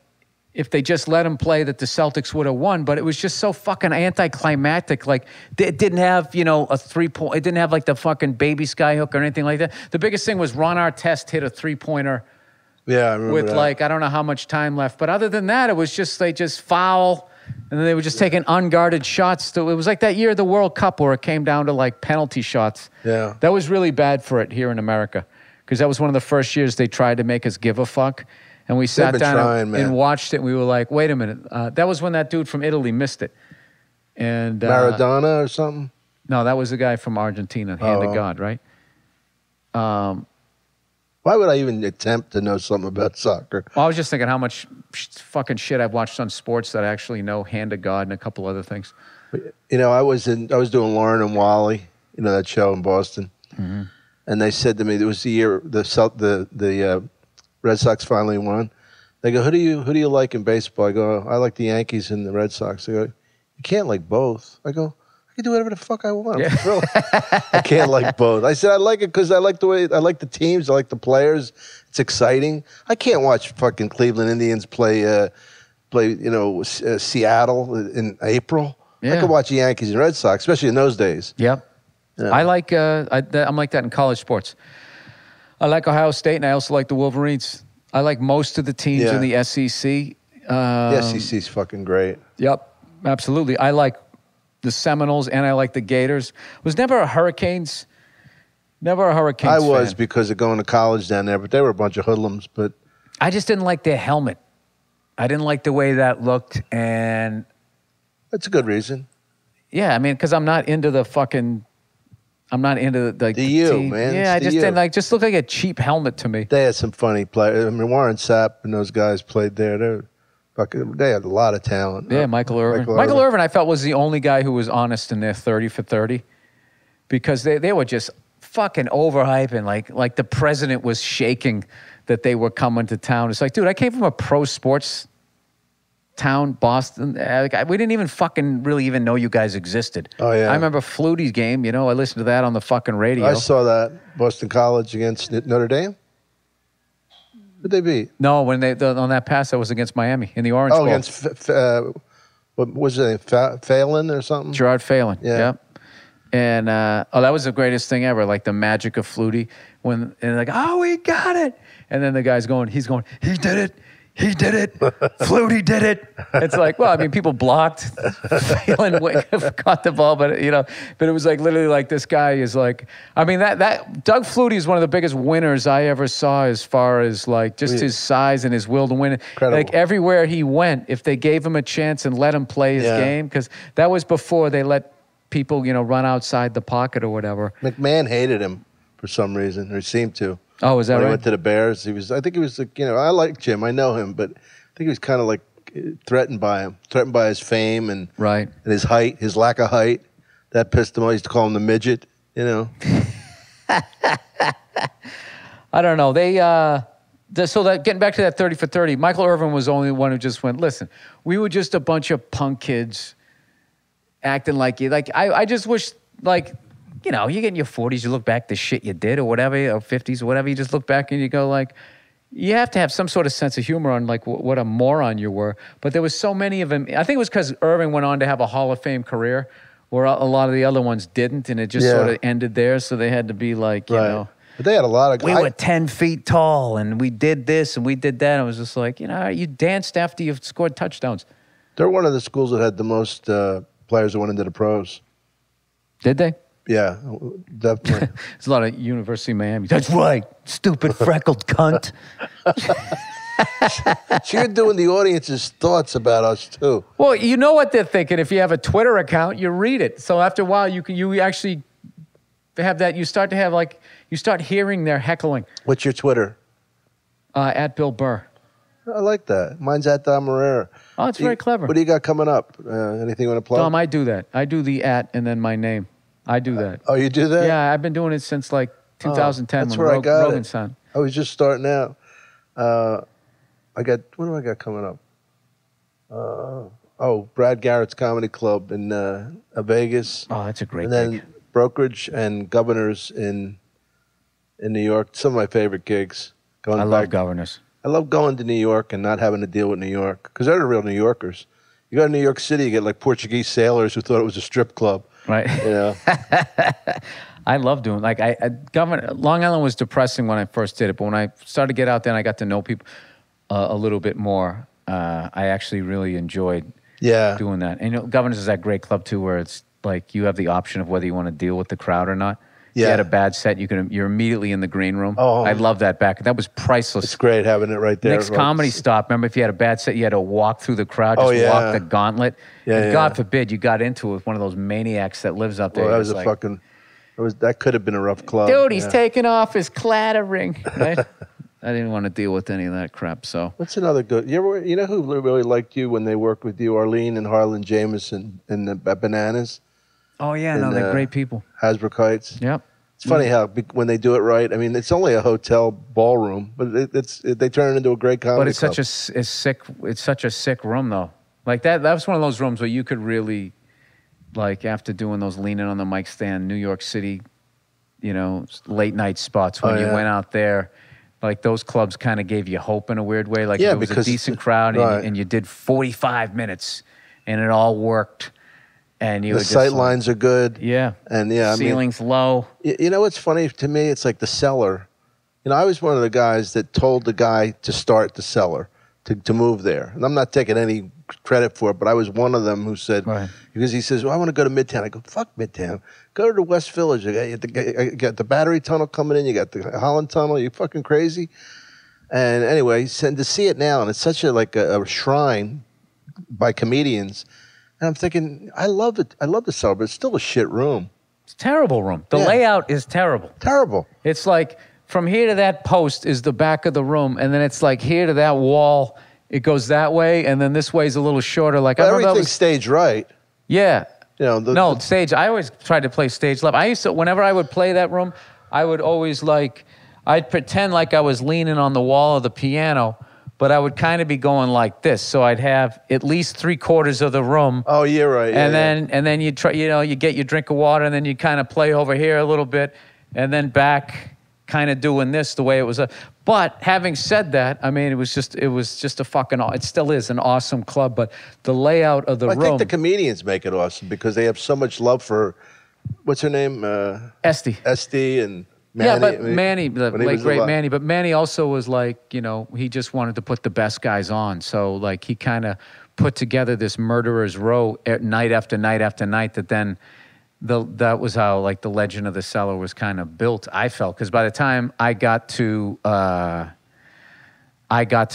if they just let them play that the Celtics would have won, but it was just so fucking anticlimactic. Like, it didn't have, you know, a three-point. It didn't have, like, the fucking baby skyhook or anything like that. The biggest thing was Ron Artest hit a three-pointer. Yeah, I remember with that. like, I don't know how much time left. But other than that, it was just, they just foul. And then they were just taking unguarded shots. It was like that year of the World Cup where it came down to like penalty shots. Yeah. That was really bad for it here in America. Because that was one of the first years they tried to make us give a fuck. And we sat down and watched it. And we were like, wait a minute. That was when that dude from Italy missed it. And Maradona or something? No, that was the guy from Argentina, hand of God, right? Why would I even attempt to know something about soccer? Well, I was just thinking how much fucking shit I've watched on sports that I actually know, hand of God and a couple other things. You know, I was doing Lauren and Wally, you know, that show in Boston. Mm-hmm. And they said to me, it was the year the Red Sox finally won. They go, who do you like in baseball? I go, I like the Yankees and the Red Sox. They go, you can't like both. I go, I can do whatever the fuck I want. I'm thrilled. I can't like both. I said I like it because I like the teams. I like the players. It's exciting. I can't watch fucking Cleveland Indians play Seattle in April. Yeah. I could watch the Yankees and Red Sox, especially in those days. Yep. Yeah. I like. I'm like that in college sports. I like Ohio State, and I also like the Wolverines. I like most of the teams in the SEC. The SEC's fucking great. Yep, absolutely. I like the Seminoles, and I like the Gators. Was never a Hurricanes I was fan. because of going to college down there, but they were a bunch of hoodlums. But I just didn't like their helmet. I didn't like the way that looked, and that's a good reason. Yeah, I mean, because I'm not into the fucking. I'm not into the team. Man. Yeah, I just didn't like. Just looked like a cheap helmet to me. They had some funny players. I mean, Warren Sapp and those guys played there. They had a lot of talent. Yeah, Michael Irvin. Michael Irvin, I felt, was the only guy who was honest in their 30 for 30, because they were just fucking overhyping. Like the president was shaking that they were coming to town. It's like, dude, I came from a pro sports town, Boston. We didn't even fucking really even know you guys existed. Oh, yeah. I remember Flutie's game. You know, I listened to that on the fucking radio. I saw that. Boston College against Notre Dame? Who'd they beat? No, when on that pass, that was against Miami in the Orange Bowl. Against, what was it, Phelan or something? Gerard Phelan, yeah. Yep. And, that was the greatest thing ever, like the magic of Flutie. And like, oh, we got it. And then the guy's going, he did it. He did it. Flutie did it. It's like, well, I mean, people blocked. Phelan caught the ball, but it was like literally like this guy is like, I mean, that Doug Flutie is one of the biggest winners I ever saw as far as like just his size and his will to win. Incredible. Like everywhere he went, if they gave him a chance and let him play his game, because that was before they let people, run outside the pocket or whatever. McMahon hated him for some reason, or seemed to. Oh, is that when right? He went to the Bears. I think he was like, I like Jim. I know him, but I think he was kind of like threatened by his fame and his height, his lack of height. That pissed him off. I used to call him the midget, I don't know. So that getting back to that 30 for 30, Michael Irvin was the only one who just went, listen, we were just a bunch of punk kids acting like you. Like, I just wish, like, you get in your 40s, you look back the shit you did or whatever, or 50s or whatever, you just look back and you go like, you have to have some sort of sense of humor on like what a moron you were. But there was so many of them. I think it was because Irving went on to have a Hall of Fame career where a lot of the other ones didn't, and it just sort of ended there. So they had to be like, you know. But they had a lot of... We were 10 feet tall, and we did this, and we did that. And it was just like, you danced after you scored touchdowns. They're one of the schools that had the most players that went into the pros. Did they? Yeah, definitely. There's a lot of University of Miami. That's right, stupid freckled cunt. So you're doing the audience's thoughts about us too. Well, you know what they're thinking. If you have a Twitter account, you read it. So after a while, you actually have that. You start hearing their heckling. What's your Twitter? At Bill Burr. I like that. Mine's at Dom Irrera. Oh, it's very clever. What do you got coming up? Anything you want to plug? Dom, I do that. I do the at and then my name. I do that. Oh, you do that? Yeah, I've been doing it since like 2010 that's when where I got Rogan's it. son. I was just starting out. what do I got coming up? Brad Garrett's Comedy Club in Vegas. Oh, that's a great And then gig. Brokerage and Governors in New York. Some of my favorite gigs. I love Governors. I love going to New York and not having to deal with New York because they're the real New Yorkers. You go to New York City, you get like Portuguese sailors who thought it was a strip club. Right. You know? I love doing Long Island was depressing when I first did it, but when I started to get out there and I got to know people a little bit more, I actually really enjoyed doing that. And Governors is that great club too, where it's like you have the option of whether you want to deal with the crowd or not. Yeah. If you had a bad set, you're immediately in the green room. Oh, I love that back. That was priceless. It's great having it right there. Next comedy stop. Remember, if you had a bad set, you had to walk through the crowd, walk the gauntlet. Yeah, and God forbid you got into it with one of those maniacs that lives up there. Well, that could have been a rough club. Dude, he's taking off his clattering. Right? I didn't want to deal with any of that crap. So what's another good? You know who really liked you when they worked with you, Arlene and Harlan Jameson and the Bananas. Oh yeah, they're great people. Hasbrook Heights. Yep. It's funny how when they do it right. I mean, it's only a hotel ballroom, but they turn it into a great comedy. But it's such a sick room though. Like that was one of those rooms where you could really, like after doing those leaning on the mic stand, New York City, late night spots when you went out there. Like those clubs kind of gave you hope in a weird way. Like it was a decent crowd and you did 45 minutes and it all worked. And the sight lines are good. Yeah. And ceiling's low. You know what's funny to me? It's like the cellar. I was one of the guys that told the guy to start the cellar, to move there. And I'm not taking any credit for it, but I was one of them who said, because he says, well, I want to go to Midtown. I go, fuck Midtown. Go to the West Village. You got the Battery Tunnel coming in. You got the Holland Tunnel. You fucking crazy? And anyway, he said to see it now, and it's such a shrine by comedians. And I'm thinking, I love it. I love the cellar, but it's still a shit room. It's a terrible room. The layout is terrible. Terrible. It's like from here to that post is the back of the room, and then it's like here to that wall, it goes that way, and then this way is a little shorter. Like but everything's staged right. Yeah. Stage. I always tried to play stage left. I used to, whenever I would play that room, I would always I'd pretend like I was leaning on the wall of the piano, but I would kind of be going like this, so I'd have at least 3/4 of the room. Oh, you're right. And then you try, you get your drink of water, and then you kind of play over here a little bit, and then back, kind of doing this the way it was. But having said that, I mean, it was just a fucking. It still is an awesome club, but the layout of the room. I think the comedians make it awesome because they have so much love for, what's her name? Esty. Esty and. Manny, yeah, but Manny, the late great Manny, but Manny also was like, he just wanted to put the best guys on. So like he kind of put together this murderer's row night after night after night that then that was how like the legend of the cellar was kind of built, I felt. Because by the time I got to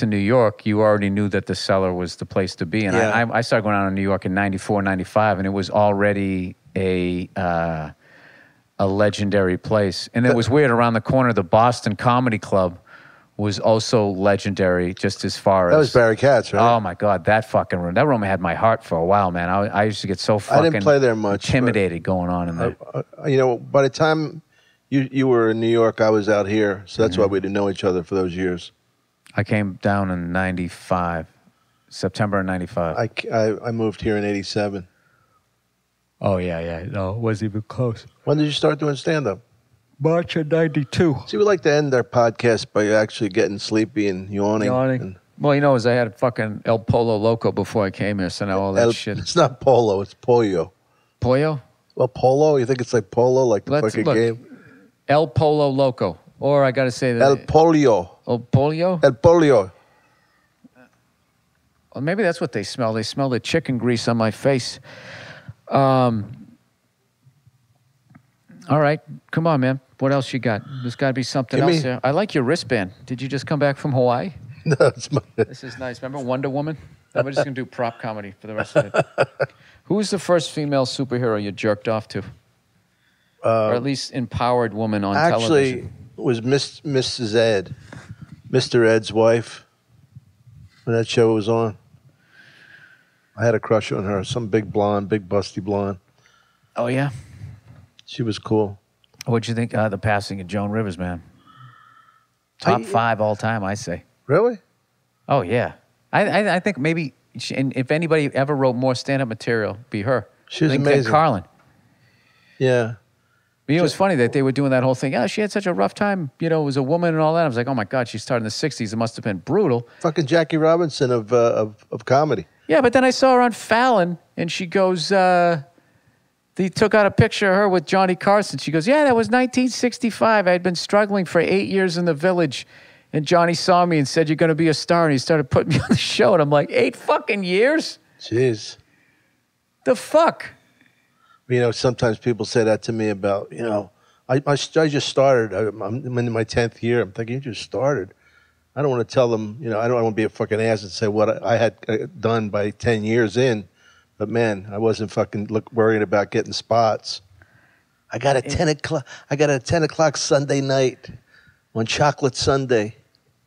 New York, you already knew that the cellar was the place to be. And I started going out in New York in 94, 95, and it was already a legendary place. And it was weird, around the corner, the Boston Comedy Club was also legendary just as far as... That was Barry Katz, right? Oh, my God, that fucking room. That room had my heart for a while, man. I used to get so fucking... I didn't play there much. Intimidated going on in there. By the time you were in New York, I was out here, so that's why we didn't know each other for those years. I came down in 95, September of 95. I moved here in 87. Oh, yeah. No, it wasn't even close. When did you start doing stand-up? March of 92. See, we like to end our podcast by actually getting sleepy and yawning. Well, as I had fucking El Polo Loco before I came here, so now all that shit. It's not polo, it's pollo. Pollo? Well, polo? You think it's like polo, like the fucking game? El Polo Loco. Or I got to say that. El pollo. El pollo? El pollo. Well, maybe that's what they smell. They smell the chicken grease on my face. All right, come on, man. What else you got? There's got to be something else there. I like your wristband. Did you just come back from Hawaii? No, it's my... This is nice. Remember Wonder Woman? We're just going to do prop comedy for the rest of it. Who was the first female superhero you jerked off to? Or at least empowered woman on television? Actually, it was Mrs. Ed. Mr. Ed's wife. When that show was on. I had a crush on her. Some big blonde, big busty blonde. Oh, yeah? She was cool. What'd you think of the passing of Joan Rivers, man? Top 5 all time, I say. Really? Oh, yeah. I think maybe, and if anybody ever wrote more stand-up material, be her. She was Then amazing. Carlin. Yeah. You know, it was funny that they were doing that whole thing. Oh, she had such a rough time, you know, as a woman and all that. I was like, oh, my God, she started in the 60s. It must have been brutal. Fucking Jackie Robinson of comedy. Yeah, but then I saw her on Fallon, and she goes, they took out a picture of her with Johnny Carson. She goes, yeah, that was 1965. I had been struggling for 8 years in the Village, and Johnny saw me and said, you're going to be a star, and he started putting me on the show. And I'm like, 8 fucking years? Jeez. The fuck? You know, sometimes people say that to me about, you know, I just started. I'm in my 10th year. I'm thinking, you just started. I don't want to tell them, you know, I don't want to be a fucking ass and say what I had done by 10 years in. But, man, I wasn't fucking worried about getting spots. I got a 10 o'clock Sunday night on Chocolate Sunday.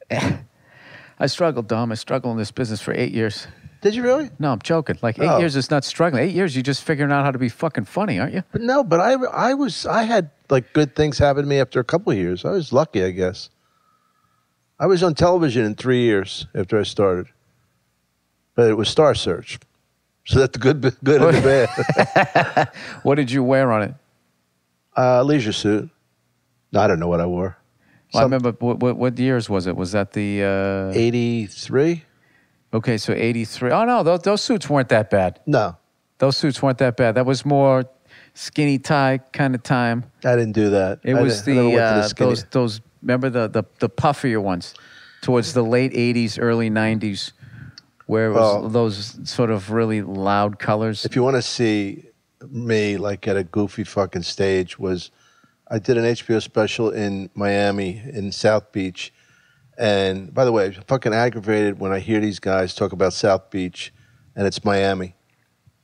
I struggled, Dom. I struggled in this business for 8 years. Did you really? No, I'm joking. Like 8 years is not struggling. 8 years, you're just figuring out how to be fucking funny, aren't you? But no, but I had like good things happen to me after a couple of years. I was lucky, I guess. I was on television in 3 years after I started, but it was Star Search, so that's the good and the bad. What did you wear on it? Leisure suit. No, I don't know what I wore. Well, I remember what years was it? Was that the 83? Okay, so 83. Oh, no, those suits weren't that bad. No. Those suits weren't that bad. That was more skinny tie kind of time. I didn't do that. It was those remember the puffier ones towards the late 80s, early 90s, where it was those sort of really loud colors. If you want to see me like at a goofy fucking stage, I did an HBO special in Miami, in South Beach. And by the way, I'm fucking aggravated when I hear these guys talk about South Beach and it's Miami.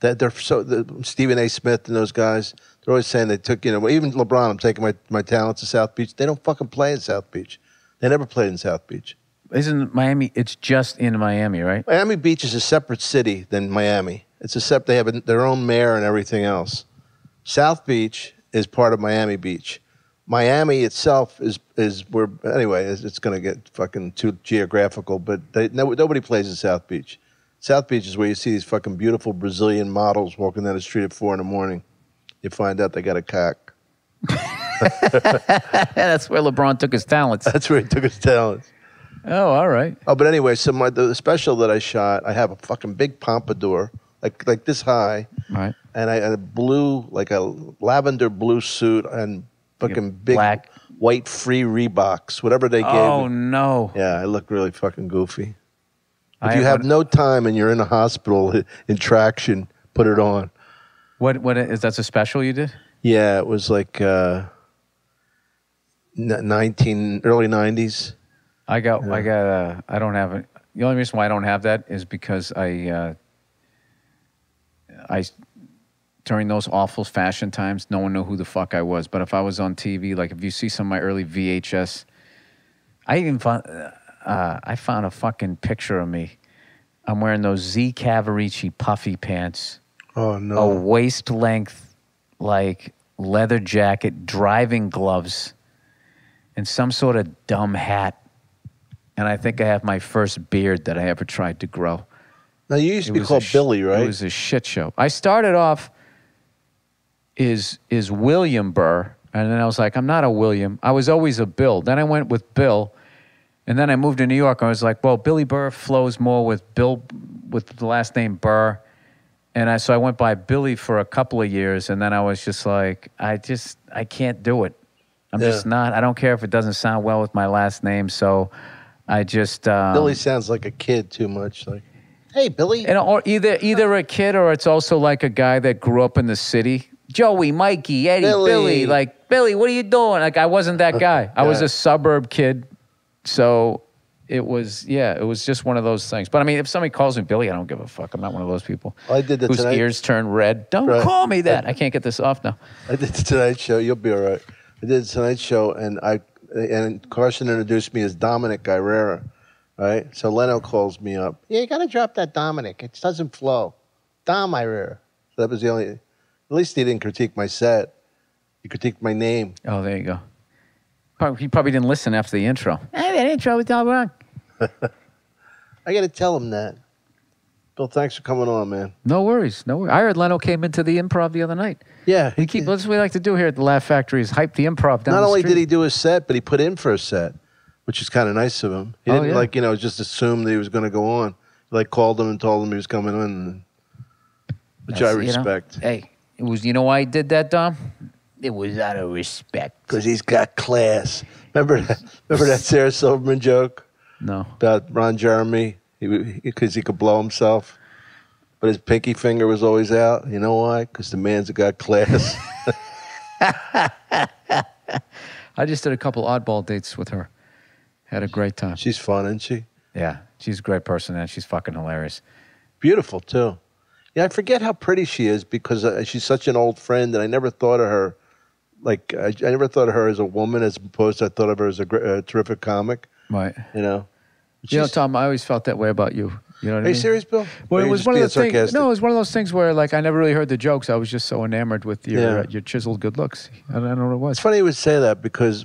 They're Stephen A. Smith and those guys, they're always saying they took, you know, even LeBron, I'm taking my talents to South Beach. They don't fucking play in South Beach. They never played in South Beach. Isn't Miami, it's just in Miami, right? Miami Beach is a separate city than Miami. They have their own mayor and everything else. South Beach is part of Miami Beach. Miami itself is where, anyway, it's going to get fucking too geographical, but nobody plays in South Beach. South Beach is where you see these fucking beautiful Brazilian models walking down the street at 4 a.m. You find out they got a cock. That's where LeBron took his talents. That's where he took his talents. Oh, all right. Oh, but anyway, so the special that I shot, I have a fucking big pompadour, like this high. Right. And I had a lavender blue suit and fucking big black white free Reeboks, whatever they gave me. Oh, no. Yeah, I look really fucking goofy. If you have no time and you're in a hospital in traction, put it on. What is that a special you did? Yeah, it was like early 90s. I don't have it. The only reason why I don't have that is because I during those awful fashion times, no one knew who the fuck I was. But if I was on TV, like if you see some of my early VHS, I found a fucking picture of me. I'm wearing those Z Cavaricci puffy pants. Oh, no. A waist-length, like, leather jacket, driving gloves, and some sort of dumb hat. And I think I have my first beard that I ever tried to grow. Now, you used to be called Billy, right? It was a shit show. I started off is William Burr, and then I was like, I'm not a William. I was always a Bill. Then I went with Bill, and then I moved to New York, and I was like, well, Billy Burr flows more with Bill, with the last name Burr. And so I went by Billy for a couple of years, and then I was just like, I can't do it. I'm just not. I don't care if it doesn't sound well with my last name, so I just... Billy sounds like a kid too much. Like, hey, Billy. Or either a kid or it's also like a guy that grew up in the city. Joey, Mikey, Eddie, Billy. Like, Billy, what are you doing? Like, I wasn't that guy. I was a suburb kid. So it was just one of those things. But I mean, if somebody calls me Billy, I don't give a fuck. I'm not one of those people whose ears turn red. Don't call me that. I can't get this off now. I did the Tonight Show. You'll be all right. I did the Tonight Show, and Carson introduced me as Dominic Irrera, right? So Leno calls me up. Yeah, you got to drop that Dominic. It doesn't flow. Dom Irrera. So that was the only... At least he didn't critique my set. He critiqued my name. Oh, there you go. He probably didn't listen after the intro. Hey, that intro was all wrong. I got to tell him that. Bill, thanks for coming on, man. No worries. No worries. I heard Leno came into the Improv the other night. Yeah. That's what we like to do here at the Laugh Factory is hype the Improv down Not the only street. did he do his set, but he put in for a set, which is kind of nice of him. He didn't just assume that he was going to go on. He called him and told him he was coming in, which I respect. Hey, it was. You know why he did that, Dom? It was out of respect. Because he's got class. Remember that Sarah Silverman joke? No. About Ron Jeremy? Because he could blow himself. But his pinky finger was always out. You know why? Because the man's got class. I just did a couple oddball dates with her. Had a great time. She's fun, isn't she? Yeah, she's a great person, and she's fucking hilarious. Beautiful, too. Yeah, I forget how pretty she is because she's such an old friend, and I never thought of her, I never thought of her as a woman as opposed to I thought of her as a terrific comic. Right. You know? Tom, I always felt that way about you. You know what I mean? Are you serious, Bill? Well, it was one of those things. No, it was one of those things where, I never really heard the jokes. I was just so enamored with your chiseled good looks. I don't know what it was. It's funny you would say that because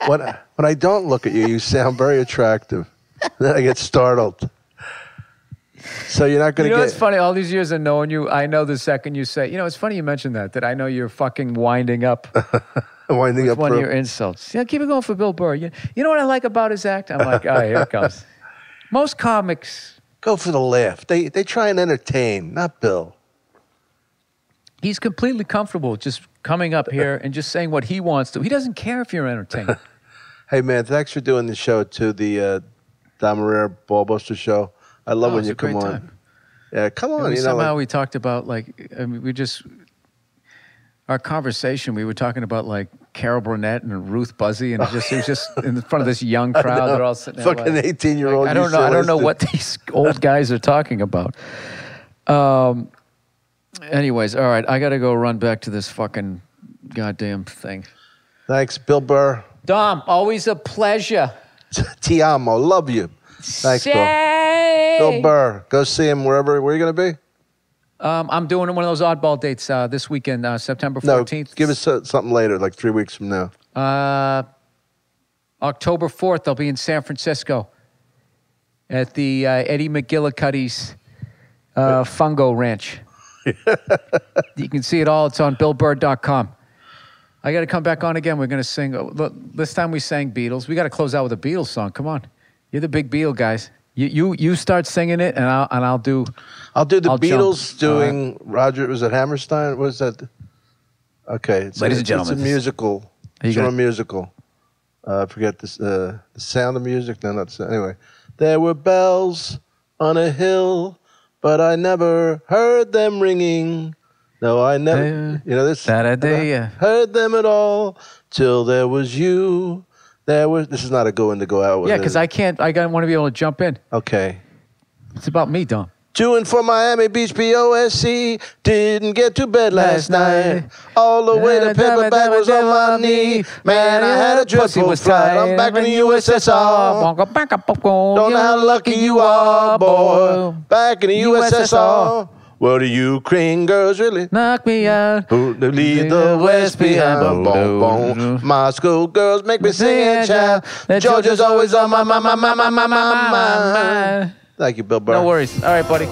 when I don't look at you, you sound very attractive. Then I get startled. So you're not going to get... It's funny. All these years of knowing you, I know the second you say... it's funny you mentioned that I know you're fucking winding up. Winding up one of your insults. Yeah, keep it going for Bill Burr. You know what I like about his act? I'm like, all right, here it comes. Most comics... Go for the laugh. They try and entertain, not Bill. He's completely comfortable just coming up here and just saying what he wants to. He doesn't care if you're entertained. Hey, man, thanks for doing the show, too, the Dom Irrera Ballbuster show. I love when you come on. Time. Yeah, come on. Somehow we talked about, our conversation, we were talking about, Carol Burnett and Ruth Buzzy, and it was just in front of this young crowd. They're all sitting there fucking 18-year-old. I don't know what these old guys are talking about. Anyways, all right, I got to go run back to this fucking goddamn thing. Thanks, Bill Burr. Dom, always a pleasure. Ti amo, love you. Thanks, Bill Burr. Go see him wherever. Where are you going to be? I'm doing one of those oddball dates this weekend, September 14th. No, give us something later, 3 weeks from now. October 4th, I'll be in San Francisco at the Eddie McGillicuddy's Fungo Ranch. You can see it all. It's on BillBurr.com. I got to come back on again. We're going to sing. Look, this time we sang Beatles. We got to close out with a Beatles song. Come on. You're the big Beatle guys. You start singing it, and I'll do. I'll do the Beatles doing Roger. Was it Hammerstein? What is that? Okay, ladies and gentlemen, it's a musical. It's a musical. I forget this. The Sound of Music. No, not anyway. There were bells on a hill, but I never heard them ringing. No, I never. This. Heard them at all till there was you. This is not a go in to go out with. Yeah, because I want to be able to jump in. Okay. It's about me, Dom. Doing for Miami Beach, BOSC. Didn't get to bed last night. All the way to Pepperback was on my knee. Man, I had a dreadful flight. I'm back in the USSR. Don't know how lucky you are, boy. Back in the USSR. Well, the Ukraine girls really knock me out. Who leave the West behind? Boom, boom, boom. Moscow girls make me sing and shout. Georgia's always on my mind. Thank you, Bill Burr. No worries. All right, buddy.